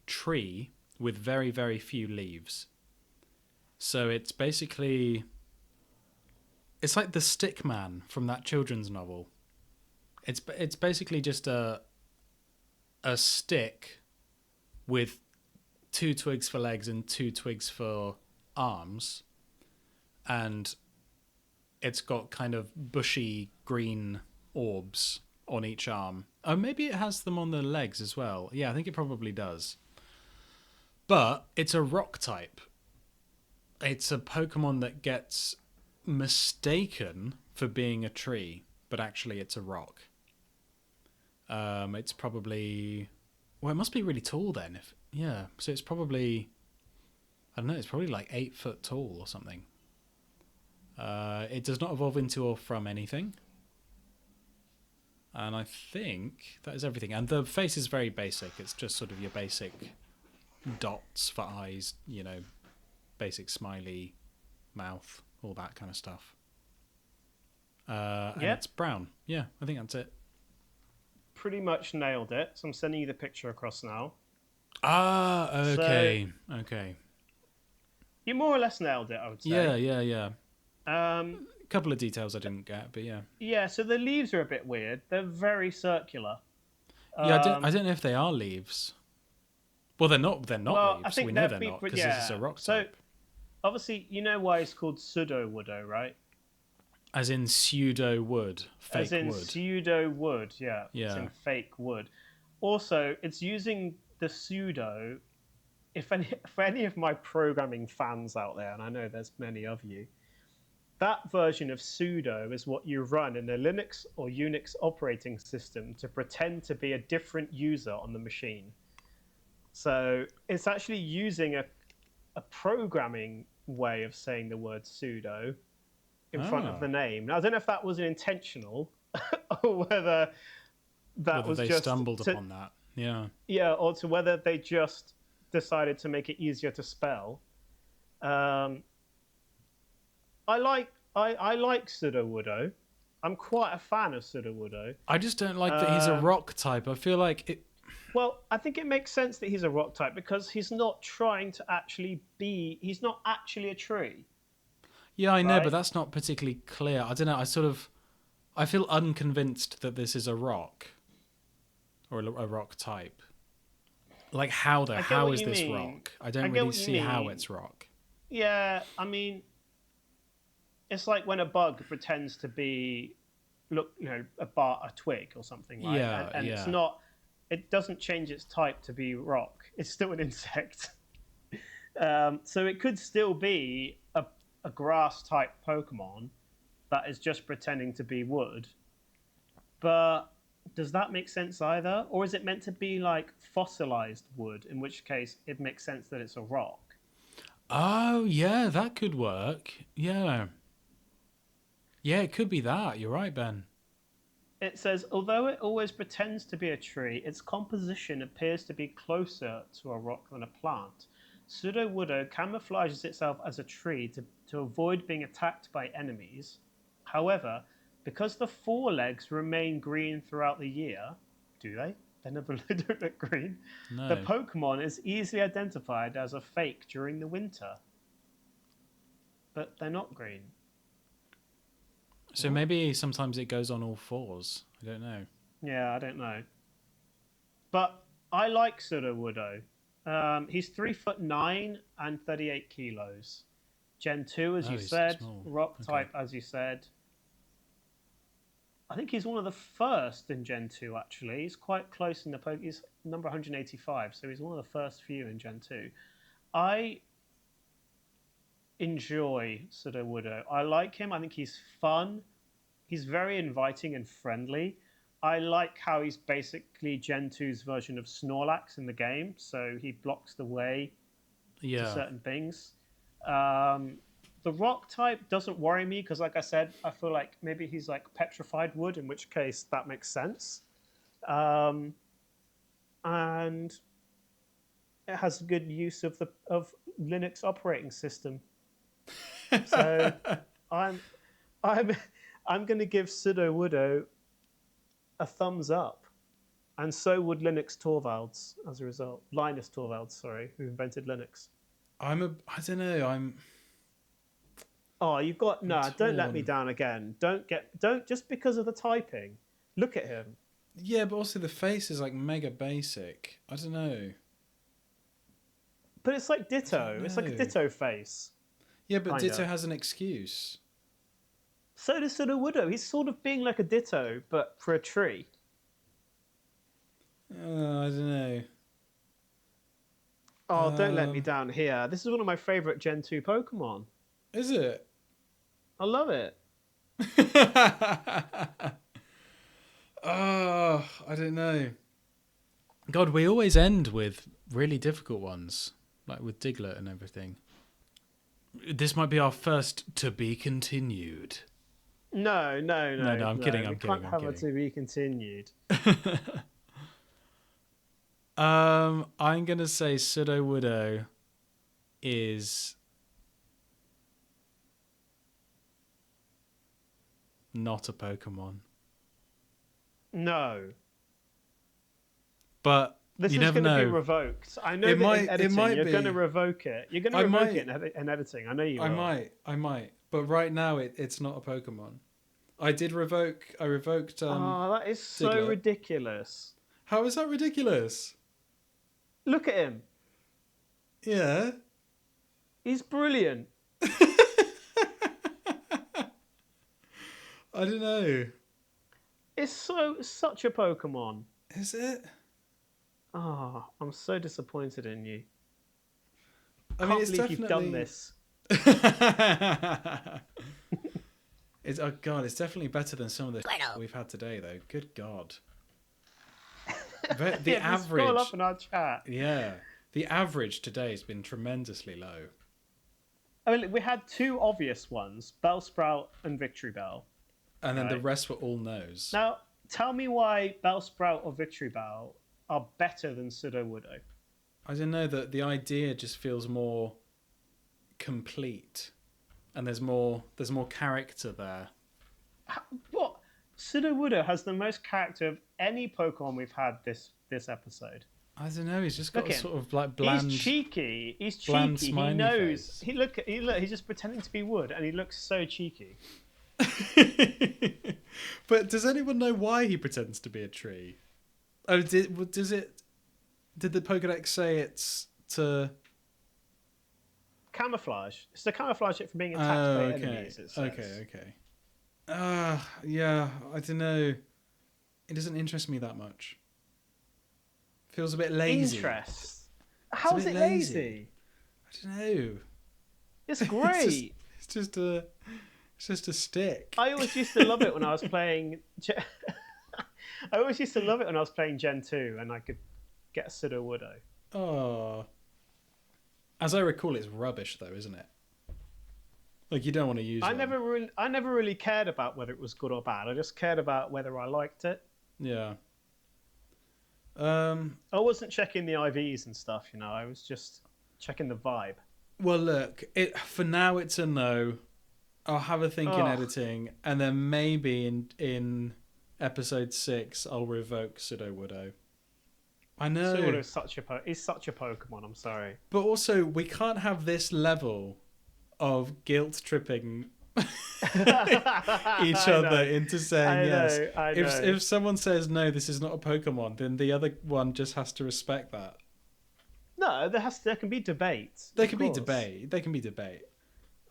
tree with very, very few leaves. So it's basically... It's like the stick man from that children's novel. It's basically just a stick with 2 twigs for legs and 2 twigs for arms, and it's got kind of bushy green orbs on each arm. Oh, maybe it has them on the legs as well. Yeah, I think it probably does. But it's a rock type. It's a Pokemon that gets mistaken for being a tree, but actually it's a rock. It's probably... Well, it must be really tall then. Yeah, so it's probably... I don't know, it's probably like 8 foot tall or something. It does not evolve into or from anything. And I think that is everything. And the face is very basic. It's just sort of your basic dots for eyes, basic smiley mouth, all that kind of stuff. And it's brown. Yeah, I think that's it. Pretty much nailed it. So I'm sending you the picture across now. Ah, okay. Okay. You more or less nailed it, I would say. Yeah. A couple of details I didn't get, but yeah. Yeah, so the leaves are a bit weird. They're very circular. Yeah, I don't know if they are leaves. Well, they're not. They're not well, leaves. I think We know they're not because this is a rock So, type. obviously, you know why it's called Sudowoodo, right? As in pseudo wood, fake As in wood. pseudo wood, yeah. Yeah. It's in fake wood. Also, it's using the pseudo. For any of my programming fans out there, and I know there's many of you, that version of sudo is what you run in a Linux or Unix operating system to pretend to be a different user on the machine. So it's actually using a programming way of saying the word pseudo in front of Ah. the name. Now, I don't know if that was intentional or whether that Whether was they just stumbled to, upon that. Yeah. yeah, or to whether they just decided to make it easier to spell. Um, I like Sudowoodo. I'm quite a fan of Sudowoodo. I just don't like that he's a Um, rock type. I feel like it. well, I think it makes sense that he's a rock type because he's not trying to actually be. He's not actually a tree, Yeah, I know, but right? that's not particularly clear. I don't know. I feel unconvinced that this is a rock or a rock type. Like how though? I get How what is you this mean. rock? I I don't get really what you see how mean. it's rock. Yeah, I mean, it's like when a bug pretends to be, look, a twig or something, right? And Yeah, and it's yeah. not. It doesn't change its type to be rock. It's still an insect. So it could still be a grass type Pokemon that is just pretending to be wood. But does that make sense either? Or is it meant to be like fossilized wood, in which case it makes sense that it's a rock? Oh, yeah, that could work. Yeah. Yeah, it could be that. You're right, Ben. It says, although it always pretends to be a tree, its composition appears to be closer to a rock than a plant. Sudowoodo camouflages itself as a tree to avoid being attacked by enemies. However, because the forelegs remain green throughout the year, do they? They never they don't look green. The No. Pokemon is easily identified as a fake during the winter, but they're not green. So maybe sometimes it goes on all fours. I don't know. Yeah, I don't know. But I like Sudowoodo. He's 3'9" and 38 kilos. Gen 2, as Oh, you he's said. small. Rock Okay. type, as you said. I think he's one of the first in Gen 2, actually. He's quite close in the poke. He's number 185, so he's one of the first few in Gen 2. I enjoy Sudowoodo. I like him. I think he's fun. He's very inviting and friendly. I like how he's basically Gen 2's version of Snorlax in the game, so he blocks the way to Yeah. certain things. The rock type doesn't worry me because, like I said, I feel like maybe he's like petrified wood, in which case that makes sense. Um, and it has good use of the Linux operating system. So I'm I'm I'm going to give Sudowoodo a thumbs up, and so would Linus Torvalds as a result. Linus Torvalds, sorry, who invented Linux. I don't know. Oh, you've got I'm no. Don't let me torn. down again. Don't just because of the typing. Look at him. Yeah, but also the face is like mega basic. I don't know. But it's like I don't Ditto. It's like a know. Ditto face, Yeah, but Ditto kinda. has an excuse. So does Sudowoodo. He's sort of being like a Ditto, but for a tree. I don't know. Oh, don't let me Um, down here. This is one of my favorite Gen 2 Pokemon. is it? I love it. Oh, I don't know. God, we always end with really difficult ones, like with Diglett and everything. This might be our first to be continued. No, no, No, no, no, I'm kidding. no. I'm We kidding. can't I'm have it kidding. to be continued. I'm gonna say Sudowoodo is not a Pokemon, No. but This you is never going to be know. revoked. I know It that in might. It editing might you're going to be. revoke it. You're going to I revoke it might. in editing. I know you I will. might. I might. But right now, it's not a Pokemon. I did revoke. I revoked Oh, that is so Diglett. ridiculous. How is that ridiculous? Look at him. Yeah. He's brilliant. I don't know. It's such a Pokemon. Is it? Oh, I'm so disappointed in you. I mean, Can't it's believe you've done definitely. this. It's oh god, it's definitely better than some of the we've had today, though. Good god. The Yeah, just scroll up average, in our chat. yeah, the average today has been tremendously low. I mean, we had two obvious ones: Bellsprout and Victory Bell. And then the Right. rest were all no's. Now, tell me why Bellsprout or Victory Bell are better than Sudowoodo. I don't know, that the idea just feels more complete, and there's more character there. What? Sudowoodo has the most character of any Pokemon we've had this episode. I don't know. He's just got Look a at him. sort of like bland. He's cheeky. He's bland cheeky. He smiley knows. face. Look. He's just pretending to be wood, and he looks so cheeky. But does anyone know why he pretends to be a tree? Oh, did the Pokédex say it's to Camouflage. It's to camouflage it from being attacked by okay. enemies. It says. Okay. Yeah, I don't know. It doesn't interest me that much. Feels a bit lazy. Interest. How is it lazy? I don't know. It's great. It's just a stick. I always used to love it when I was playing. I always used to love it when I was playing Gen 2 and I could get a Sudowoodo. Oh. As I recall, it's rubbish though, isn't it? Like you don't want to use. I never really cared about whether it was good or bad. I just cared about whether I liked it. Yeah. I wasn't checking the IVs and stuff, you know. I was just checking the vibe. Well, look, for now it's a no. I'll have a think in editing, and then maybe in episode 6 I'll revoke Sudowoodo. I know. Sudowoodo is such a Pokemon. I'm sorry, but also we can't have this level of guilt tripping each other into saying yes. I know. If someone says no, this is not a Pokemon, then the other one just has to respect that. No, there can be debate. There can be debate.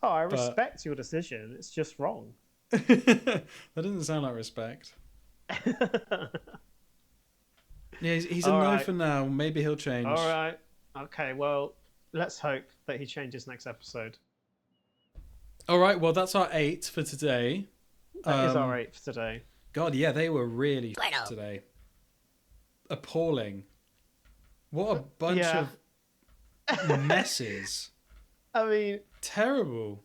Oh, I respect your decision. It's just wrong. That doesn't sound like respect. Yeah, he's a no for now. Maybe he'll change. All right. Okay, well, let's hope that he changes next episode. All right, well, that's our 8 for today. That is our 8 for today. God, yeah, they were really today. Appalling. What a bunch of messes. I mean... Terrible.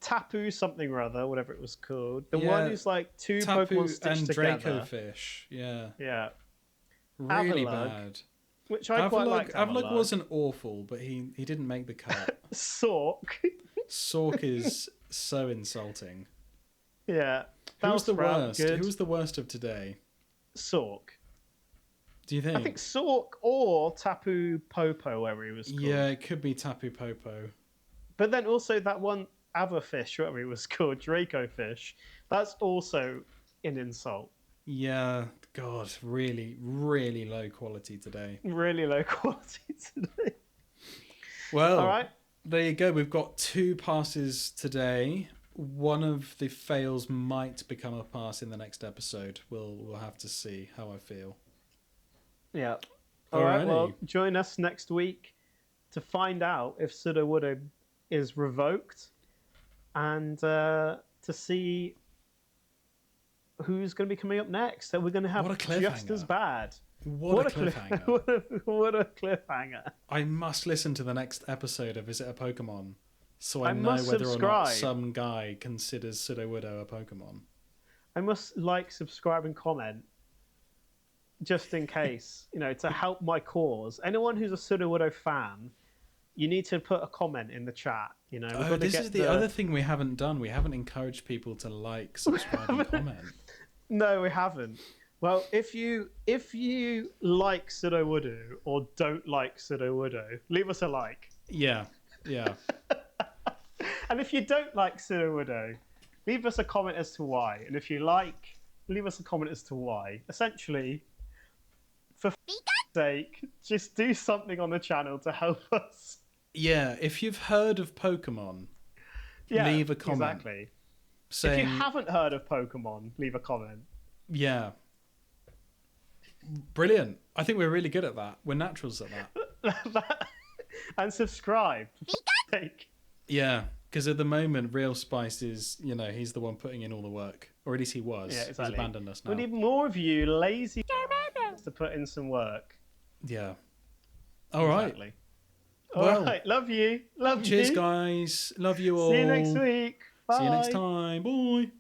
Tapu something or other, whatever it was called. The one who's like two Pokemon stitched together. And Dracofish, yeah. Yeah. Really Avalugg, bad. Which I quite liked. Avalugg wasn't awful, but he didn't make the cut. Sork is so insulting. Yeah. Who was the worst? Who was the worst of today? Sork. Do you think? I think Sork or Tapu Popo, whatever he was called. Yeah, it could be Tapu Popo. But then also that one Avafish, whatever he was called, Dracofish, that's also an insult. Yeah, God, really, really low quality today. Really low quality today. Well, all right. There you go. We've got 2 passes today. One of the fails might become a pass in the next episode. We'll have to see how I feel. Yeah. All right. Well, join us next week to find out if Sudowoodo is revoked and to see who's going to be coming up next. So we're going to have just as bad. What a cliffhanger. What a cliffhanger. I must listen to the next episode of Visit a Pokemon so I know whether or not some guy considers Sudowoodo a Pokemon. I must like, subscribe and comment just in case, to help my cause. Anyone who's a Sudowoodo fan, you need to put a comment in the chat. This is the other thing we haven't done. We haven't encouraged people to like, subscribe, and comment. No, we haven't. Well, if you like Sudowoodo or don't like Sudowoodo, leave us a like. Yeah. And if you don't like Sudowoodo, leave us a comment as to why. And if you like, leave us a comment as to why. Essentially, for sake, just do something on the channel to help us. Yeah, if you've heard of Pokemon, leave a comment. Exactly. Saying, if you haven't heard of Pokemon, leave a comment. Yeah. Brilliant. I think we're really good at that. We're naturals at that. And subscribe. For sake. Yeah, because at the moment, Real Spice is, he's the one putting in all the work. Or at least he was. Yeah, exactly. He's abandoned us now. We need more of you lazy to put in some work. Yeah. All right. Exactly. All Well, right. Love you. Love cheers, you. guys. Love you See you next all. week. See you next Bye. time. Bye.